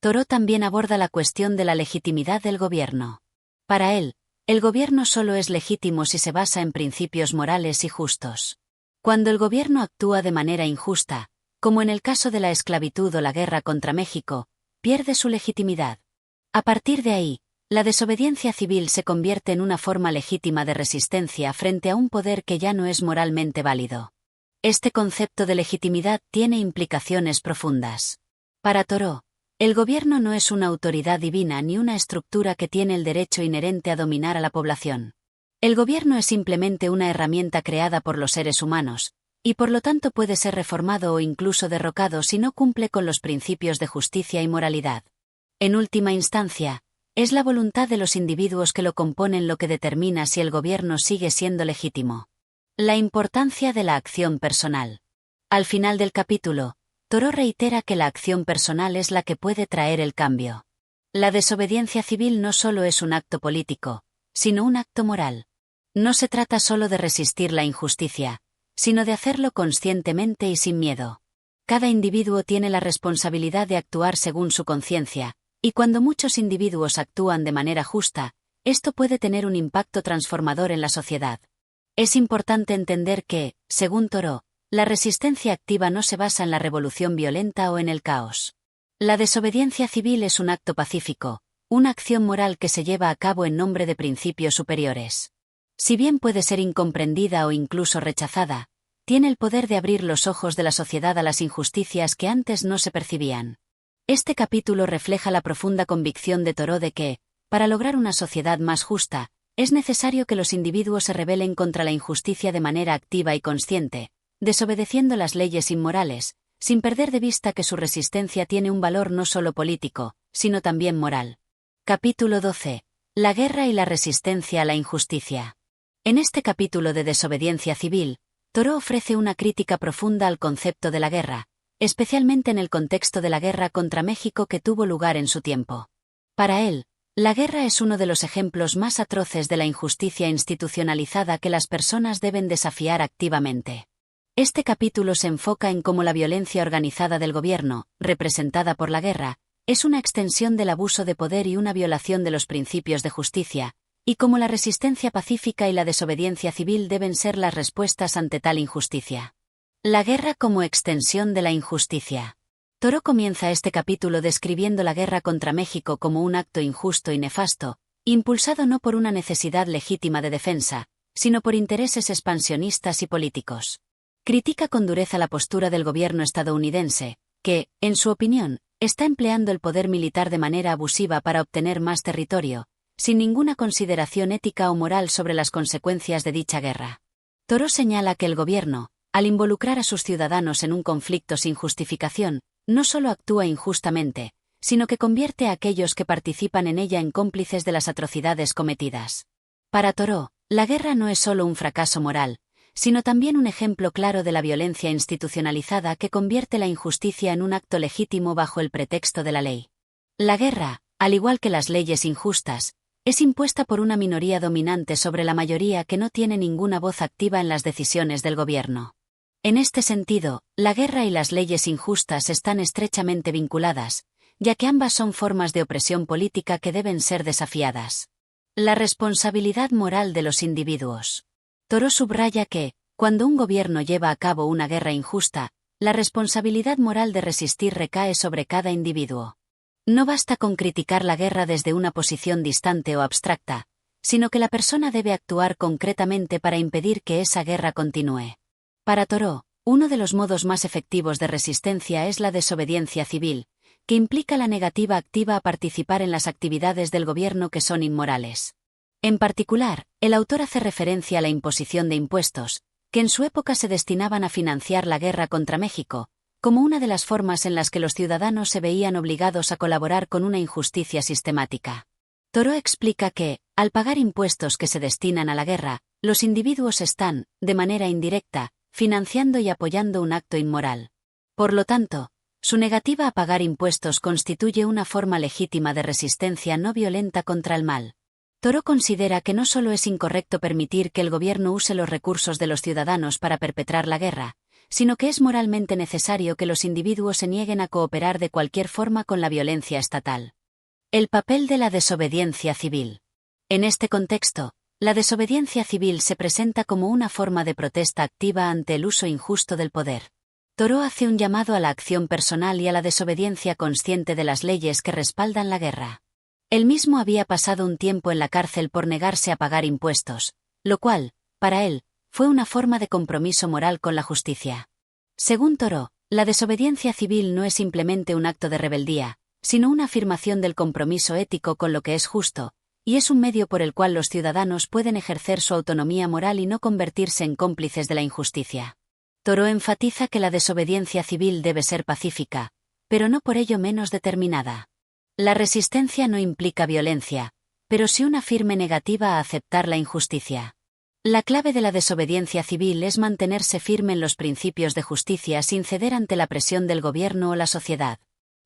Speaker 1: Thoreau también aborda la cuestión de la legitimidad del gobierno. Para él, el gobierno solo es legítimo si se basa en principios morales y justos. Cuando el gobierno actúa de manera injusta, como en el caso de la esclavitud o la guerra contra México, pierde su legitimidad. A partir de ahí, la desobediencia civil se convierte en una forma legítima de resistencia frente a un poder que ya no es moralmente válido. Este concepto de legitimidad tiene implicaciones profundas. Para Thoreau, el gobierno no es una autoridad divina ni una estructura que tiene el derecho inherente a dominar a la población. El gobierno es simplemente una herramienta creada por los seres humanos, y por lo tanto puede ser reformado o incluso derrocado si no cumple con los principios de justicia y moralidad. En última instancia, es la voluntad de los individuos que lo componen lo que determina si el gobierno sigue siendo legítimo. La importancia de la acción personal. Al final del capítulo, Thoreau reitera que la acción personal es la que puede traer el cambio. La desobediencia civil no solo es un acto político, sino un acto moral. No se trata solo de resistir la injusticia, sino de hacerlo conscientemente y sin miedo. Cada individuo tiene la responsabilidad de actuar según su conciencia, y cuando muchos individuos actúan de manera justa, esto puede tener un impacto transformador en la sociedad. Es importante entender que, según Thoreau, la resistencia activa no se basa en la revolución violenta o en el caos. La desobediencia civil es un acto pacífico, una acción moral que se lleva a cabo en nombre de principios superiores. Si bien puede ser incomprendida o incluso rechazada, tiene el poder de abrir los ojos de la sociedad a las injusticias que antes no se percibían. Este capítulo refleja la profunda convicción de Thoreau de que, para lograr una sociedad más justa, es necesario que los individuos se rebelen contra la injusticia de manera activa y consciente, desobedeciendo las leyes inmorales, sin perder de vista que su resistencia tiene un valor no solo político, sino también moral. Capítulo 12. La guerra y la resistencia a la injusticia. En este capítulo de desobediencia civil, Thoreau ofrece una crítica profunda al concepto de la guerra, especialmente en el contexto de la guerra contra México que tuvo lugar en su tiempo. Para él, la guerra es uno de los ejemplos más atroces de la injusticia institucionalizada que las personas deben desafiar activamente. Este capítulo se enfoca en cómo la violencia organizada del gobierno, representada por la guerra, es una extensión del abuso de poder y una violación de los principios de justicia, y cómo la resistencia pacífica y la desobediencia civil deben ser las respuestas ante tal injusticia. La guerra como extensión de la injusticia. Thoreau comienza este capítulo describiendo la guerra contra México como un acto injusto y nefasto, impulsado no por una necesidad legítima de defensa, sino por intereses expansionistas y políticos. Critica con dureza la postura del gobierno estadounidense, que, en su opinión, está empleando el poder militar de manera abusiva para obtener más territorio, sin ninguna consideración ética o moral sobre las consecuencias de dicha guerra. Thoreau señala que el gobierno, al involucrar a sus ciudadanos en un conflicto sin justificación, no solo actúa injustamente, sino que convierte a aquellos que participan en ella en cómplices de las atrocidades cometidas. Para Thoreau, la guerra no es solo un fracaso moral, sino también un ejemplo claro de la violencia institucionalizada que convierte la injusticia en un acto legítimo bajo el pretexto de la ley. La guerra, al igual que las leyes injustas, es impuesta por una minoría dominante sobre la mayoría que no tiene ninguna voz activa en las decisiones del gobierno. En este sentido, la guerra y las leyes injustas están estrechamente vinculadas, ya que ambas son formas de opresión política que deben ser desafiadas. La responsabilidad moral de los individuos. Thoreau subraya que, cuando un gobierno lleva a cabo una guerra injusta, la responsabilidad moral de resistir recae sobre cada individuo. No basta con criticar la guerra desde una posición distante o abstracta, sino que la persona debe actuar concretamente para impedir que esa guerra continúe. Para Thoreau, uno de los modos más efectivos de resistencia es la desobediencia civil, que implica la negativa activa a participar en las actividades del gobierno que son inmorales. En particular, el autor hace referencia a la imposición de impuestos, que en su época se destinaban a financiar la guerra contra México, como una de las formas en las que los ciudadanos se veían obligados a colaborar con una injusticia sistemática. Thoreau explica que, al pagar impuestos que se destinan a la guerra, los individuos están, de manera indirecta, financiando y apoyando un acto inmoral. Por lo tanto, su negativa a pagar impuestos constituye una forma legítima de resistencia no violenta contra el mal. Thoreau considera que no solo es incorrecto permitir que el gobierno use los recursos de los ciudadanos para perpetrar la guerra, sino que es moralmente necesario que los individuos se nieguen a cooperar de cualquier forma con la violencia estatal. El papel de la desobediencia civil. En este contexto, la desobediencia civil se presenta como una forma de protesta activa ante el uso injusto del poder. Thoreau hace un llamado a la acción personal y a la desobediencia consciente de las leyes que respaldan la guerra. Él mismo había pasado un tiempo en la cárcel por negarse a pagar impuestos, lo cual, para él, fue una forma de compromiso moral con la justicia. Según Thoreau, la desobediencia civil no es simplemente un acto de rebeldía, sino una afirmación del compromiso ético con lo que es justo, y es un medio por el cual los ciudadanos pueden ejercer su autonomía moral y no convertirse en cómplices de la injusticia. Thoreau enfatiza que la desobediencia civil debe ser pacífica, pero no por ello menos determinada. La resistencia no implica violencia, pero sí una firme negativa a aceptar la injusticia. La clave de la desobediencia civil es mantenerse firme en los principios de justicia sin ceder ante la presión del gobierno o la sociedad.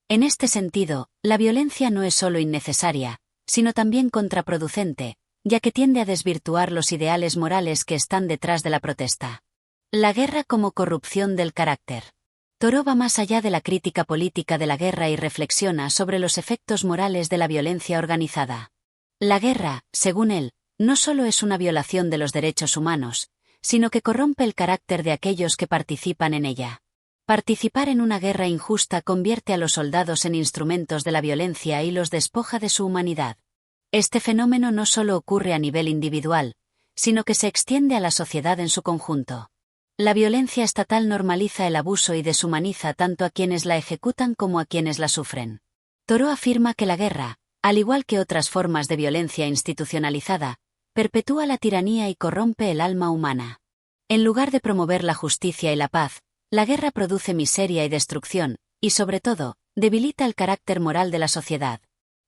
Speaker 1: En este sentido, la violencia no es solo innecesaria, sino también contraproducente, ya que tiende a desvirtuar los ideales morales que están detrás de la protesta. La guerra como corrupción del carácter. Thoreau va más allá de la crítica política de la guerra y reflexiona sobre los efectos morales de la violencia organizada. La guerra, según él, no solo es una violación de los derechos humanos, sino que corrompe el carácter de aquellos que participan en ella. Participar en una guerra injusta convierte a los soldados en instrumentos de la violencia y los despoja de su humanidad. Este fenómeno no solo ocurre a nivel individual, sino que se extiende a la sociedad en su conjunto. La violencia estatal normaliza el abuso y deshumaniza tanto a quienes la ejecutan como a quienes la sufren. Thoreau afirma que la guerra, al igual que otras formas de violencia institucionalizada, perpetúa la tiranía y corrompe el alma humana. En lugar de promover la justicia y la paz, la guerra produce miseria y destrucción, y sobre todo, debilita el carácter moral de la sociedad.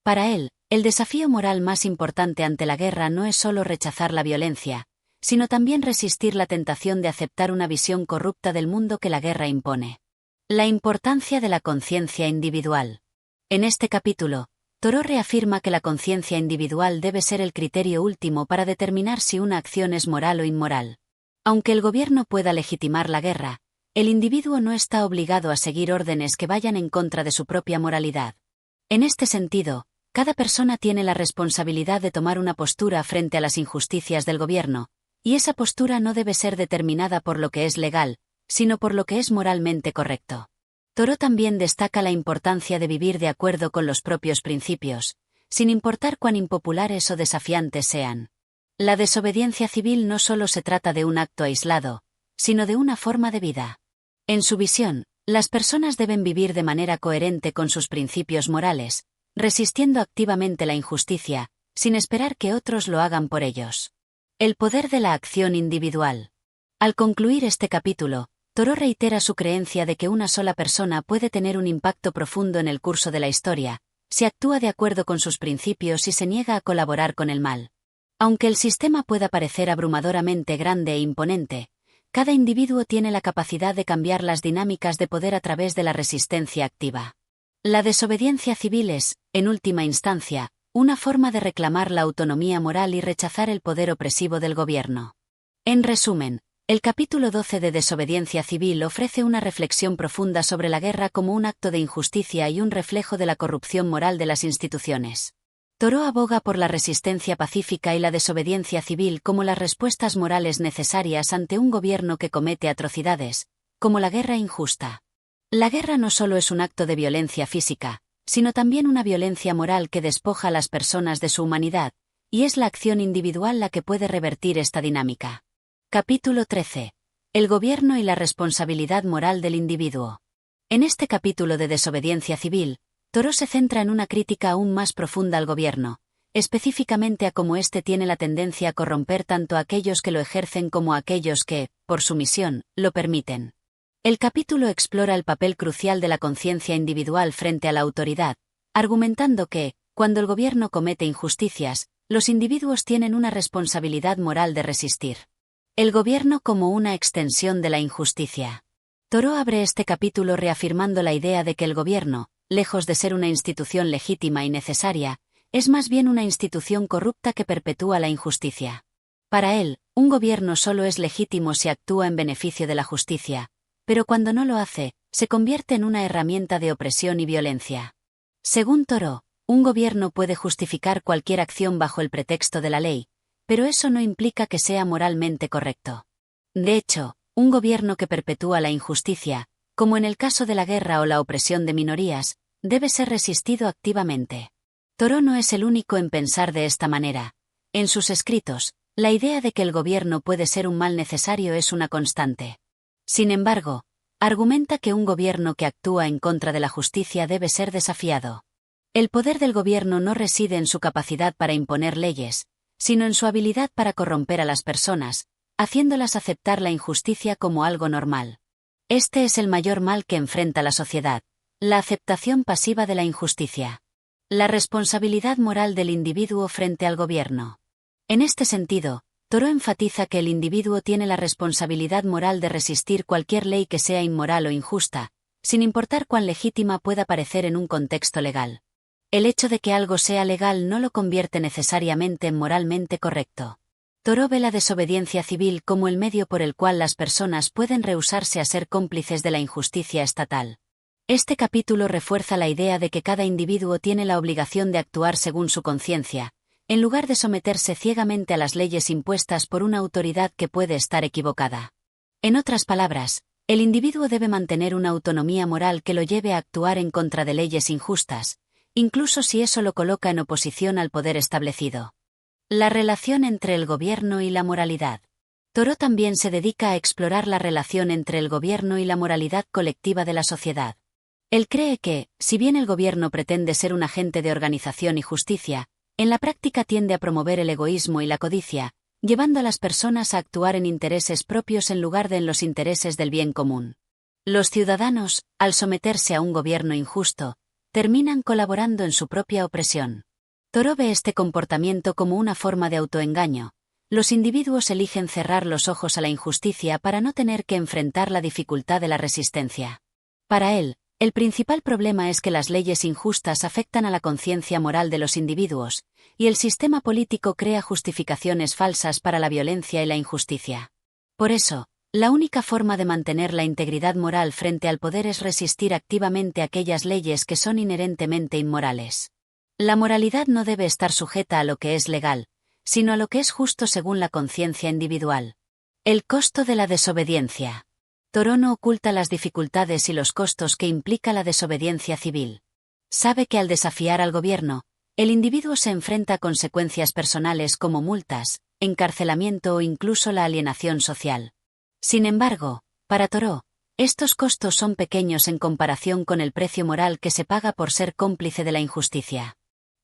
Speaker 1: Para él, el desafío moral más importante ante la guerra no es solo rechazar la violencia, sino también resistir la tentación de aceptar una visión corrupta del mundo que la guerra impone. La importancia de la conciencia individual. En este capítulo, Thoreau reafirma que la conciencia individual debe ser el criterio último para determinar si una acción es moral o inmoral. Aunque el gobierno pueda legitimar la guerra, el individuo no está obligado a seguir órdenes que vayan en contra de su propia moralidad. En este sentido, cada persona tiene la responsabilidad de tomar una postura frente a las injusticias del gobierno, y esa postura no debe ser determinada por lo que es legal, sino por lo que es moralmente correcto. Thoreau también destaca la importancia de vivir de acuerdo con los propios principios, sin importar cuán impopulares o desafiantes sean. La desobediencia civil no solo se trata de un acto aislado, sino de una forma de vida. En su visión, las personas deben vivir de manera coherente con sus principios morales, resistiendo activamente la injusticia, sin esperar que otros lo hagan por ellos. El poder de la acción individual. Al concluir este capítulo, Thoreau reitera su creencia de que una sola persona puede tener un impacto profundo en el curso de la historia, si actúa de acuerdo con sus principios y se niega a colaborar con el mal. Aunque el sistema pueda parecer abrumadoramente grande e imponente, cada individuo tiene la capacidad de cambiar las dinámicas de poder a través de la resistencia activa. La desobediencia civil es, en última instancia, una forma de reclamar la autonomía moral y rechazar el poder opresivo del gobierno. En resumen, el capítulo 12 de Desobediencia Civil ofrece una reflexión profunda sobre la guerra como un acto de injusticia y un reflejo de la corrupción moral de las instituciones. Thoreau aboga por la resistencia pacífica y la desobediencia civil como las respuestas morales necesarias ante un gobierno que comete atrocidades, como la guerra injusta. La guerra no solo es un acto de violencia física, sino también una violencia moral que despoja a las personas de su humanidad, y es la acción individual la que puede revertir esta dinámica. Capítulo 13. El gobierno y la responsabilidad moral del individuo. En este capítulo de Desobediencia Civil, Thoreau se centra en una crítica aún más profunda al gobierno, específicamente a cómo éste tiene la tendencia a corromper tanto a aquellos que lo ejercen como a aquellos que, por su misión, lo permiten. El capítulo explora el papel crucial de la conciencia individual frente a la autoridad, argumentando que, cuando el gobierno comete injusticias, los individuos tienen una responsabilidad moral de resistir. El gobierno como una extensión de la injusticia. Thoreau abre este capítulo reafirmando la idea de que el gobierno, lejos de ser una institución legítima y necesaria, es más bien una institución corrupta que perpetúa la injusticia. Para él, un gobierno solo es legítimo si actúa en beneficio de la justicia, pero cuando no lo hace, se convierte en una herramienta de opresión y violencia. Según Thoreau, un gobierno puede justificar cualquier acción bajo el pretexto de la ley, pero eso no implica que sea moralmente correcto. De hecho, un gobierno que perpetúa la injusticia, como en el caso de la guerra o la opresión de minorías, debe ser resistido activamente. Thoreau no es el único en pensar de esta manera. En sus escritos, la idea de que el gobierno puede ser un mal necesario es una constante. Sin embargo, argumenta que un gobierno que actúa en contra de la justicia debe ser desafiado. El poder del gobierno no reside en su capacidad para imponer leyes, sino en su habilidad para corromper a las personas, haciéndolas aceptar la injusticia como algo normal. Este es el mayor mal que enfrenta la sociedad, la aceptación pasiva de la injusticia. La responsabilidad moral del individuo frente al gobierno. En este sentido, Thoreau enfatiza que el individuo tiene la responsabilidad moral de resistir cualquier ley que sea inmoral o injusta, sin importar cuán legítima pueda parecer en un contexto legal. El hecho de que algo sea legal no lo convierte necesariamente en moralmente correcto. Thoreau ve la desobediencia civil como el medio por el cual las personas pueden rehusarse a ser cómplices de la injusticia estatal. Este capítulo refuerza la idea de que cada individuo tiene la obligación de actuar según su conciencia, en lugar de someterse ciegamente a las leyes impuestas por una autoridad que puede estar equivocada. En otras palabras, el individuo debe mantener una autonomía moral que lo lleve a actuar en contra de leyes injustas, incluso si eso lo coloca en oposición al poder establecido. La relación entre el gobierno y la moralidad. Thoreau también se dedica a explorar la relación entre el gobierno y la moralidad colectiva de la sociedad. Él cree que, si bien el gobierno pretende ser un agente de organización y justicia, en la práctica tiende a promover el egoísmo y la codicia, llevando a las personas a actuar en intereses propios en lugar de en los intereses del bien común. Los ciudadanos, al someterse a un gobierno injusto, terminan colaborando en su propia opresión. Thoreau ve este comportamiento como una forma de autoengaño. Los individuos eligen cerrar los ojos a la injusticia para no tener que enfrentar la dificultad de la resistencia. Para él, el principal problema es que las leyes injustas afectan a la conciencia moral de los individuos, y el sistema político crea justificaciones falsas para la violencia y la injusticia. Por eso, la única forma de mantener la integridad moral frente al poder es resistir activamente aquellas leyes que son inherentemente inmorales. La moralidad no debe estar sujeta a lo que es legal, sino a lo que es justo según la conciencia individual. El costo de la desobediencia. Thoreau no oculta las dificultades y los costos que implica la desobediencia civil. Sabe que al desafiar al gobierno, el individuo se enfrenta a consecuencias personales como multas, encarcelamiento o incluso la alienación social. Sin embargo, para Thoreau, estos costos son pequeños en comparación con el precio moral que se paga por ser cómplice de la injusticia.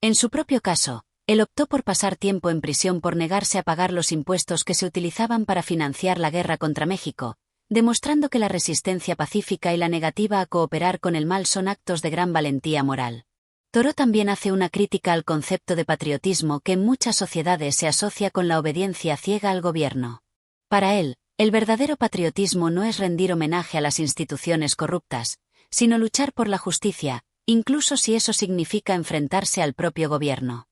Speaker 1: En su propio caso, él optó por pasar tiempo en prisión por negarse a pagar los impuestos que se utilizaban para financiar la guerra contra México, demostrando que la resistencia pacífica y la negativa a cooperar con el mal son actos de gran valentía moral. Thoreau también hace una crítica al concepto de patriotismo que en muchas sociedades se asocia con la obediencia ciega al gobierno. Para él, El verdadero patriotismo no es rendir homenaje a las instituciones corruptas, sino luchar por la justicia, incluso si eso significa enfrentarse al propio gobierno.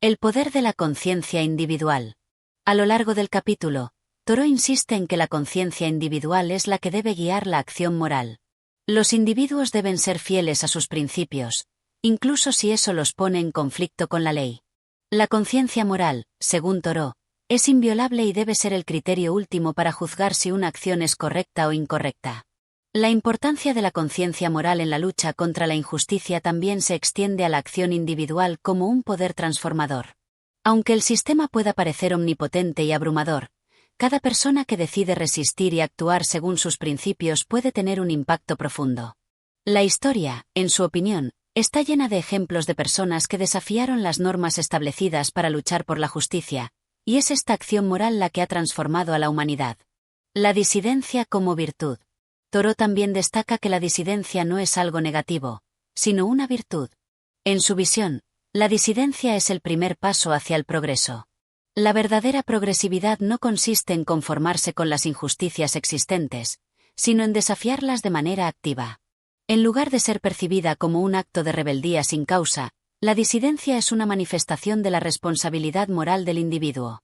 Speaker 1: El poder de la conciencia individual. A lo largo del capítulo, Toro insiste en que la conciencia individual es la que debe guiar la acción moral. Los individuos deben ser fieles a sus principios, incluso si eso los pone en conflicto con la ley. La conciencia moral, según Toro, es inviolable y debe ser el criterio último para juzgar si una acción es correcta o incorrecta. La importancia de la conciencia moral en la lucha contra la injusticia también se extiende a la acción individual como un poder transformador. Aunque el sistema pueda parecer omnipotente y abrumador, cada persona que decide resistir y actuar según sus principios puede tener un impacto profundo. La historia, en su opinión, está llena de ejemplos de personas que desafiaron las normas establecidas para luchar por la justicia, y es esta acción moral la que ha transformado a la humanidad. La disidencia como virtud. Toro también destaca que la disidencia no es algo negativo, sino una virtud. En su visión, la disidencia es el primer paso hacia el progreso. La verdadera progresividad no consiste en conformarse con las injusticias existentes, sino en desafiarlas de manera activa. En lugar de ser percibida como un acto de rebeldía sin causa, la disidencia es una manifestación de la responsabilidad moral del individuo.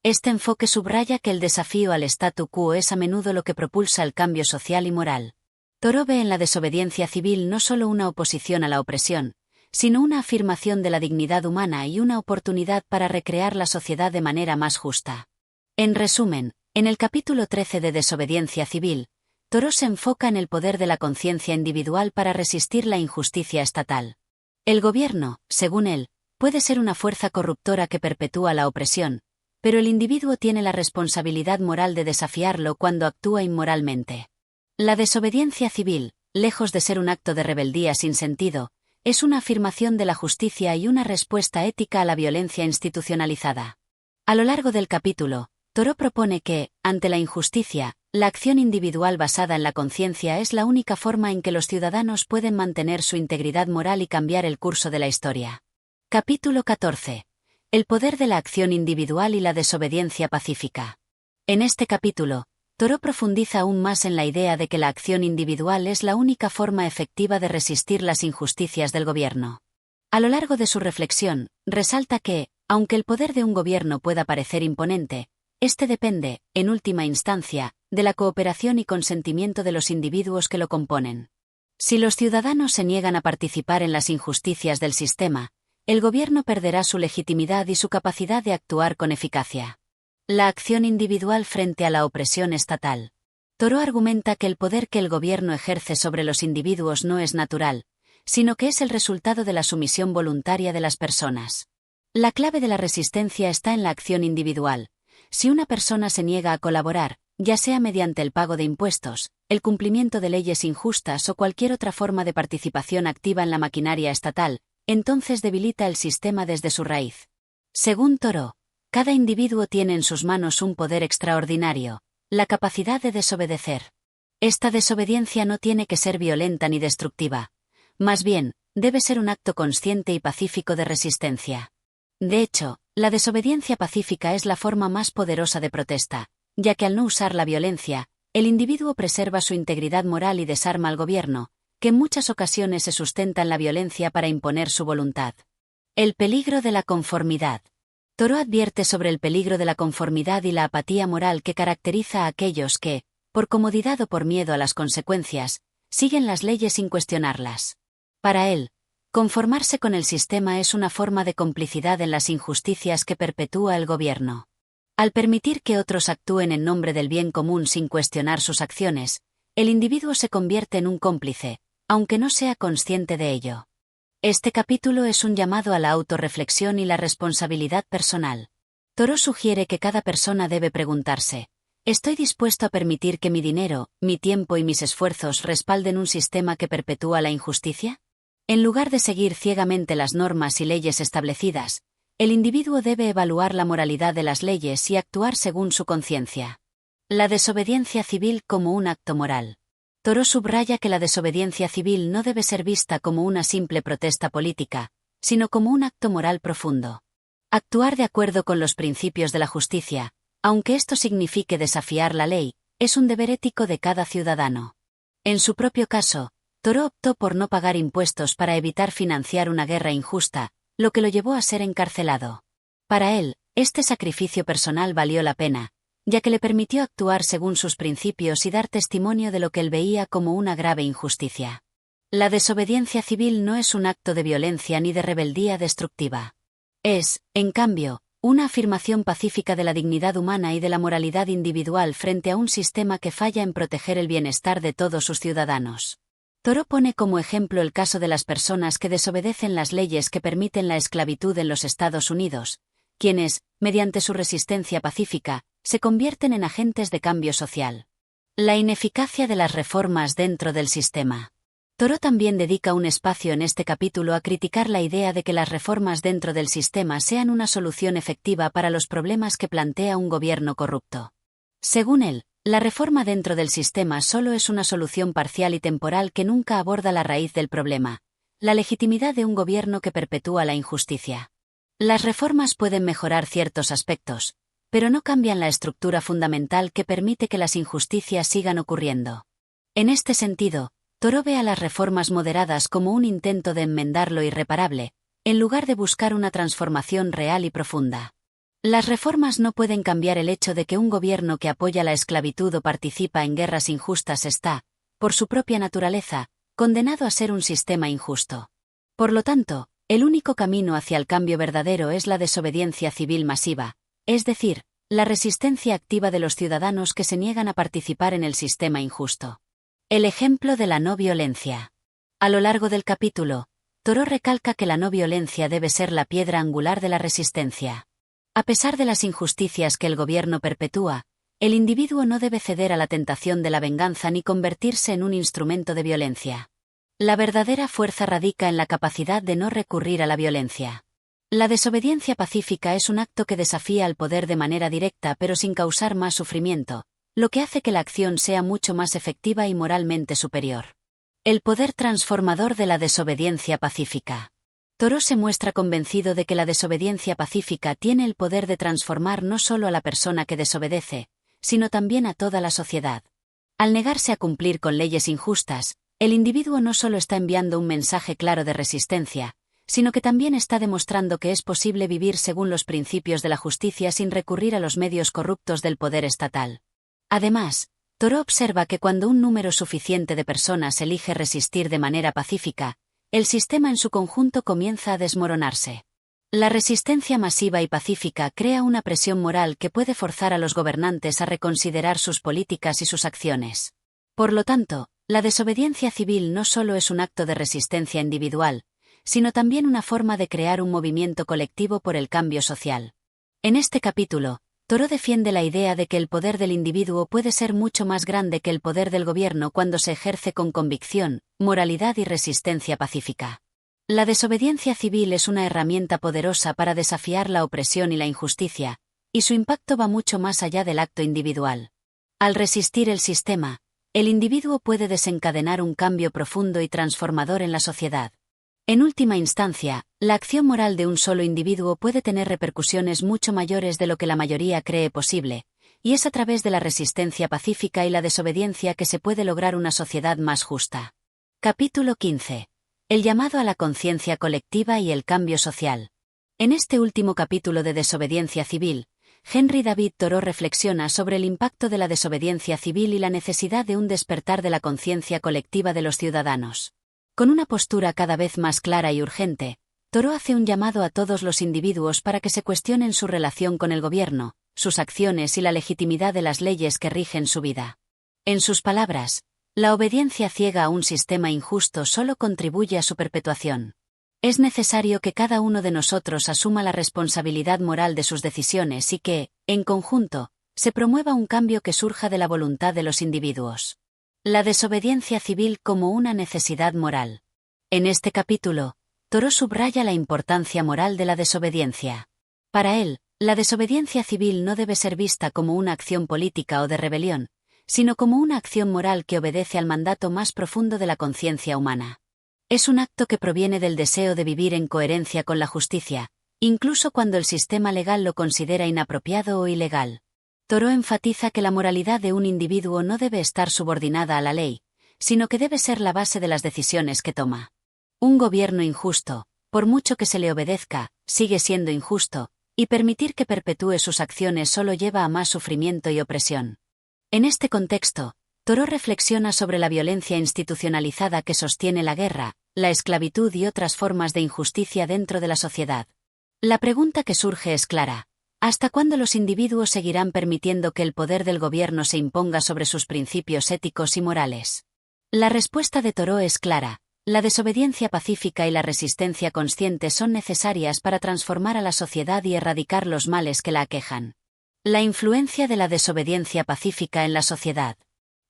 Speaker 1: Este enfoque subraya que el desafío al statu quo es a menudo lo que propulsa el cambio social y moral. Toro ve en la desobediencia civil no solo una oposición a la opresión, sino una afirmación de la dignidad humana y una oportunidad para recrear la sociedad de manera más justa. En resumen, en el capítulo 13 de Desobediencia civil, Toro se enfoca en el poder de la conciencia individual para resistir la injusticia estatal. El gobierno, según él, puede ser una fuerza corruptora que perpetúa la opresión, pero el individuo tiene la responsabilidad moral de desafiarlo cuando actúa inmoralmente. La desobediencia civil, lejos de ser un acto de rebeldía sin sentido, es una afirmación de la justicia y una respuesta ética a la violencia institucionalizada. A lo largo del capítulo, Toro propone que, ante la injusticia, la acción individual basada en la conciencia es la única forma en que los ciudadanos pueden mantener su integridad moral y cambiar el curso de la historia. Capítulo 14. El poder de la acción individual y la desobediencia pacífica. En este capítulo, Toro profundiza aún más en la idea de que la acción individual es la única forma efectiva de resistir las injusticias del gobierno. A lo largo de su reflexión, resalta que, aunque el poder de un gobierno pueda parecer imponente, este depende, en última instancia, de la cooperación y consentimiento de los individuos que lo componen. Si los ciudadanos se niegan a participar en las injusticias del sistema, el gobierno perderá su legitimidad y su capacidad de actuar con eficacia. La acción individual frente a la opresión estatal. Toro argumenta que el poder que el gobierno ejerce sobre los individuos no es natural, sino que es el resultado de la sumisión voluntaria de las personas. La clave de la resistencia está en la acción individual. Si una persona se niega a colaborar, ya sea mediante el pago de impuestos, el cumplimiento de leyes injustas o cualquier otra forma de participación activa en la maquinaria estatal, entonces debilita el sistema desde su raíz. Según Toro, cada individuo tiene en sus manos un poder extraordinario, la capacidad de desobedecer. Esta desobediencia no tiene que ser violenta ni destructiva. Más bien, debe ser un acto consciente y pacífico de resistencia. De hecho, la desobediencia pacífica es la forma más poderosa de protesta, ya que al no usar la violencia, el individuo preserva su integridad moral y desarma al gobierno, que en muchas ocasiones se sustenta en la violencia para imponer su voluntad. El peligro de la conformidad. Toro advierte sobre el peligro de la conformidad y la apatía moral que caracteriza a aquellos que, por comodidad o por miedo a las consecuencias, siguen las leyes sin cuestionarlas. Para él, conformarse con el sistema es una forma de complicidad en las injusticias que perpetúa el gobierno. Al permitir que otros actúen en nombre del bien común sin cuestionar sus acciones, el individuo se convierte en un cómplice, aunque no sea consciente de ello. Este capítulo es un llamado a la autorreflexión y la responsabilidad personal. Toro sugiere que cada persona debe preguntarse: ¿estoy dispuesto a permitir que mi dinero, mi tiempo y mis esfuerzos respalden un sistema que perpetúa la injusticia? En lugar de seguir ciegamente las normas y leyes establecidas, el individuo debe evaluar la moralidad de las leyes y actuar según su conciencia. La desobediencia civil como un acto moral. Toro subraya que la desobediencia civil no debe ser vista como una simple protesta política, sino como un acto moral profundo. Actuar de acuerdo con los principios de la justicia, Aunque esto signifique desafiar la ley, es un deber ético de cada ciudadano. En su propio caso, Toro optó por no pagar impuestos para evitar financiar una guerra injusta, lo que lo llevó a ser encarcelado. Para él, este sacrificio personal valió la pena, ya que le permitió actuar según sus principios y dar testimonio de lo que él veía como una grave injusticia. La desobediencia civil no es un acto de violencia ni de rebeldía destructiva. Es, en cambio, una afirmación pacífica de la dignidad humana y de la moralidad individual frente a un sistema que falla en proteger el bienestar de todos sus ciudadanos. Toro pone como ejemplo el caso de las personas que desobedecen las leyes que permiten la esclavitud en los Estados Unidos, quienes, mediante su resistencia pacífica, se convierten en agentes de cambio social. La ineficacia de las reformas dentro del sistema. Toro también dedica un espacio en este capítulo a criticar la idea de que las reformas dentro del sistema sean una solución efectiva para los problemas que plantea un gobierno corrupto. Según él, la reforma dentro del sistema solo es una solución parcial y temporal que nunca aborda la raíz del problema, la legitimidad de un gobierno que perpetúa la injusticia. Las reformas pueden mejorar ciertos aspectos, pero no cambian la estructura fundamental que permite que las injusticias sigan ocurriendo. En este sentido, Toro ve a las reformas moderadas como un intento de enmendar lo irreparable, en lugar de buscar una transformación real y profunda. Las reformas no pueden cambiar el hecho de que un gobierno que apoya la esclavitud o participa en guerras injustas está, por su propia naturaleza, condenado a ser un sistema injusto. Por lo tanto, el único camino hacia el cambio verdadero es la desobediencia civil masiva, es decir, la resistencia activa de los ciudadanos que se niegan a participar en el sistema injusto. El ejemplo de la no violencia. A lo largo del capítulo, Toro recalca que la no violencia debe ser la piedra angular de la resistencia. A pesar de las injusticias que el gobierno perpetúa, el individuo no debe ceder a la tentación de la venganza ni convertirse en un instrumento de violencia. La verdadera fuerza radica en la capacidad de no recurrir a la violencia. La desobediencia pacífica es un acto que desafía al poder de manera directa pero sin causar más sufrimiento, lo que hace que la acción sea mucho más efectiva y moralmente superior. El poder transformador de la desobediencia pacífica. Toro se muestra convencido de que la desobediencia pacífica tiene el poder de transformar no solo a la persona que desobedece, sino también a toda la sociedad. Al negarse a cumplir con leyes injustas, el individuo no solo está enviando un mensaje claro de resistencia, sino que también está demostrando que es posible vivir según los principios de la justicia sin recurrir a los medios corruptos del poder estatal. Además, Toro observa que cuando un número suficiente de personas elige resistir de manera pacífica, el sistema en su conjunto comienza a desmoronarse. La resistencia masiva y pacífica crea una presión moral que puede forzar a los gobernantes a reconsiderar sus políticas y sus acciones. Por lo tanto, la desobediencia civil no solo es un acto de resistencia individual, sino también una forma de crear un movimiento colectivo por el cambio social. En este capítulo, Toro defiende la idea de que el poder del individuo puede ser mucho más grande que el poder del gobierno cuando se ejerce con convicción, moralidad y resistencia pacífica. La desobediencia civil es una herramienta poderosa para desafiar la opresión y la injusticia, y su impacto va mucho más allá del acto individual. Al resistir el sistema, el individuo puede desencadenar un cambio profundo y transformador en la sociedad. En última instancia, la acción moral de un solo individuo puede tener repercusiones mucho mayores de lo que la mayoría cree posible, y es a través de la resistencia pacífica y la desobediencia que se puede lograr una sociedad más justa. Capítulo 15. El llamado a la conciencia colectiva y el cambio social. En este último capítulo de Desobediencia Civil, Henry David Thoreau reflexiona sobre el impacto de la desobediencia civil y la necesidad de un despertar de la conciencia colectiva de los ciudadanos. Con una postura cada vez más clara y urgente, Thoreau hace un llamado a todos los individuos para que se cuestionen su relación con el gobierno, sus acciones y la legitimidad de las leyes que rigen su vida. En sus palabras, la obediencia ciega a un sistema injusto solo contribuye a su perpetuación. Es necesario que cada uno de nosotros asuma la responsabilidad moral de sus decisiones y que, en conjunto, se promueva un cambio que surja de la voluntad de los individuos. La desobediencia civil como una necesidad moral. En este capítulo, Thoreau subraya la importancia moral de la desobediencia. Para él, la desobediencia civil no debe ser vista como una acción política o de rebelión, sino como una acción moral que obedece al mandato más profundo de la conciencia humana. Es un acto que proviene del deseo de vivir en coherencia con la justicia, incluso cuando el sistema legal lo considera inapropiado o ilegal. Thoreau enfatiza que la moralidad de un individuo no debe estar subordinada a la ley, sino que debe ser la base de las decisiones que toma. Un gobierno injusto, por mucho que se le obedezca, sigue siendo injusto, y permitir que perpetúe sus acciones solo lleva a más sufrimiento y opresión. En este contexto, Thoreau reflexiona sobre la violencia institucionalizada que sostiene la guerra, la esclavitud y otras formas de injusticia dentro de la sociedad. La pregunta que surge es clara: ¿hasta cuándo los individuos seguirán permitiendo que el poder del gobierno se imponga sobre sus principios éticos y morales? La respuesta de Thoreau es clara: la desobediencia pacífica y la resistencia consciente son necesarias para transformar a la sociedad y erradicar los males que la aquejan. La influencia de la desobediencia pacífica en la sociedad.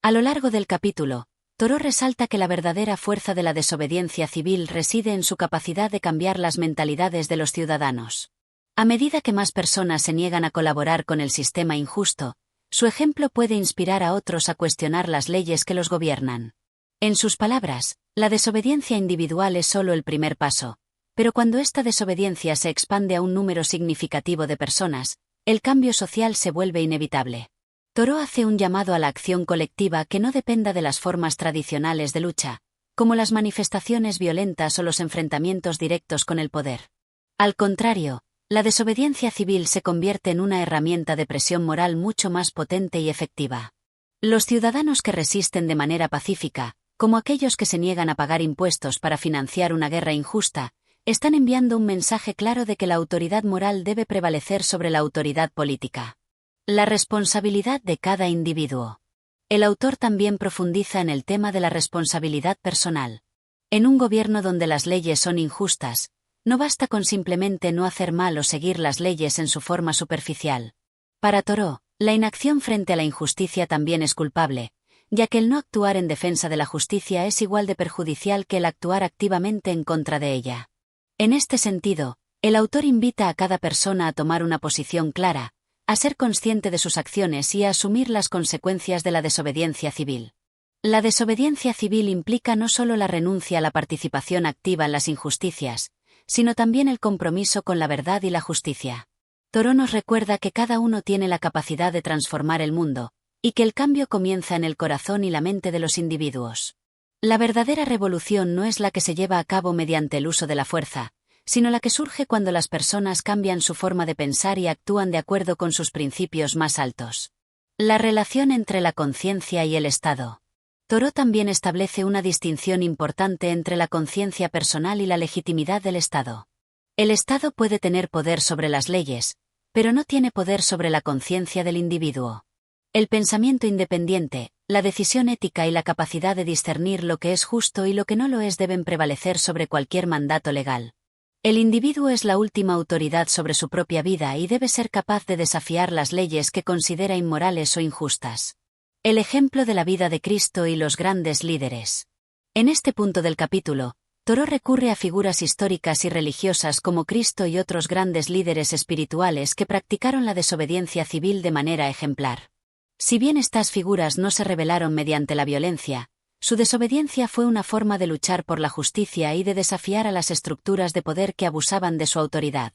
Speaker 1: A lo largo del capítulo, Thoreau resalta que la verdadera fuerza de la desobediencia civil reside en su capacidad de cambiar las mentalidades de los ciudadanos. A medida que más personas se niegan a colaborar con el sistema injusto, su ejemplo puede inspirar a otros a cuestionar las leyes que los gobiernan. En sus palabras, la desobediencia individual es solo el primer paso, pero cuando esta desobediencia se expande a un número significativo de personas, el cambio social se vuelve inevitable. Thoreau hace un llamado a la acción colectiva que no dependa de las formas tradicionales de lucha, como las manifestaciones violentas o los enfrentamientos directos con el poder. Al contrario, la desobediencia civil se convierte en una herramienta de presión moral mucho más potente y efectiva. Los ciudadanos que resisten de manera pacífica, como aquellos que se niegan a pagar impuestos para financiar una guerra injusta, están enviando un mensaje claro de que la autoridad moral debe prevalecer sobre la autoridad política. La responsabilidad de cada individuo. El autor también profundiza en el tema de la responsabilidad personal. En un gobierno donde las leyes son injustas, no basta con simplemente no hacer mal o seguir las leyes en su forma superficial. Para Thoreau, la inacción frente a la injusticia también es culpable, ya que el no actuar en defensa de la justicia es igual de perjudicial que el actuar activamente en contra de ella. En este sentido, el autor invita a cada persona a tomar una posición clara, a ser consciente de sus acciones y a asumir las consecuencias de la desobediencia civil. La desobediencia civil implica no solo la renuncia a la participación activa en las injusticias, sino también el compromiso con la verdad y la justicia. Thoreau nos recuerda que cada uno tiene la capacidad de transformar el mundo, y que el cambio comienza en el corazón y la mente de los individuos. La verdadera revolución no es la que se lleva a cabo mediante el uso de la fuerza, sino la que surge cuando las personas cambian su forma de pensar y actúan de acuerdo con sus principios más altos. La relación entre la conciencia y el Estado. Thoreau también establece una distinción importante entre la conciencia personal y la legitimidad del Estado. El Estado puede tener poder sobre las leyes, pero no tiene poder sobre la conciencia del individuo. El pensamiento independiente, la decisión ética y la capacidad de discernir lo que es justo y lo que no lo es deben prevalecer sobre cualquier mandato legal. El individuo es la última autoridad sobre su propia vida y debe ser capaz de desafiar las leyes que considera inmorales o injustas. El ejemplo de la vida de Cristo y los grandes líderes. En este punto del capítulo, Thoreau recurre a figuras históricas y religiosas como Cristo y otros grandes líderes espirituales que practicaron la desobediencia civil de manera ejemplar. Si bien estas figuras no se rebelaron mediante la violencia, su desobediencia fue una forma de luchar por la justicia y de desafiar a las estructuras de poder que abusaban de su autoridad.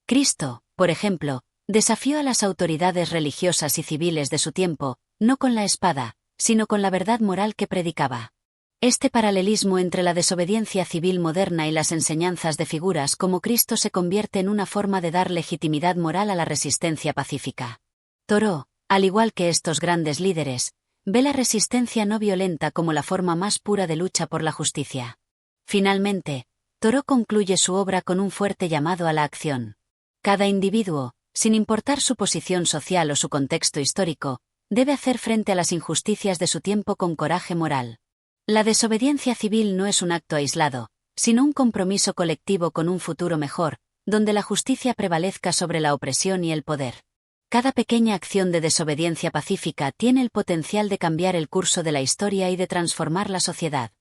Speaker 1: Cristo, por ejemplo, desafió a las autoridades religiosas y civiles de su tiempo, no con la espada, sino con la verdad moral que predicaba. Este paralelismo entre la desobediencia civil moderna y las enseñanzas de figuras como Cristo se convierte en una forma de dar legitimidad moral a la resistencia pacífica. Thoreau, al igual que estos grandes líderes, ve la resistencia no violenta como la forma más pura de lucha por la justicia. Finalmente, Thoreau concluye su obra con un fuerte llamado a la acción. Cada individuo, sin importar su posición social o su contexto histórico, debe hacer frente a las injusticias de su tiempo con coraje moral. La desobediencia civil no es un acto aislado, sino un compromiso colectivo con un futuro mejor, donde la justicia prevalezca sobre la opresión y el poder. Cada pequeña acción de desobediencia pacífica tiene el potencial de cambiar el curso de la historia y de transformar la sociedad.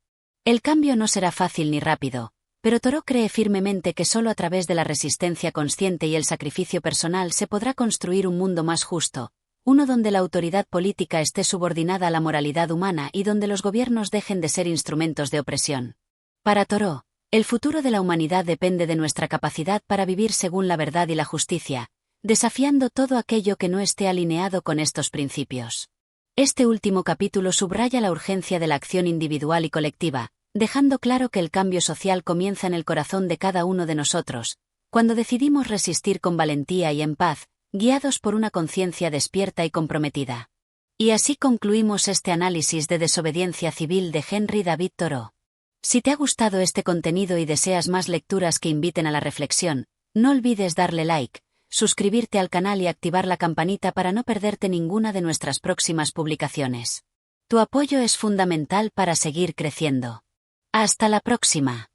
Speaker 1: El cambio no será fácil ni rápido, pero Thoreau cree firmemente que solo a través de la resistencia consciente y el sacrificio personal se podrá construir un mundo más justo, uno donde la autoridad política esté subordinada a la moralidad humana y donde los gobiernos dejen de ser instrumentos de opresión. Para Thoreau, el futuro de la humanidad depende de nuestra capacidad para vivir según la verdad y la justicia, desafiando todo aquello que no esté alineado con estos principios. Este último capítulo subraya la urgencia de la acción individual y colectiva, dejando claro que el cambio social comienza en el corazón de cada uno de nosotros, cuando decidimos resistir con valentía y en paz, guiados por una conciencia despierta y comprometida. Y así concluimos este análisis de desobediencia civil de Henry David Thoreau. Si te ha gustado este contenido y deseas más lecturas que inviten a la reflexión, no olvides darle like, suscribirte al canal y activar la campanita para no perderte ninguna de nuestras próximas publicaciones. Tu apoyo es fundamental para seguir creciendo. Hasta la próxima.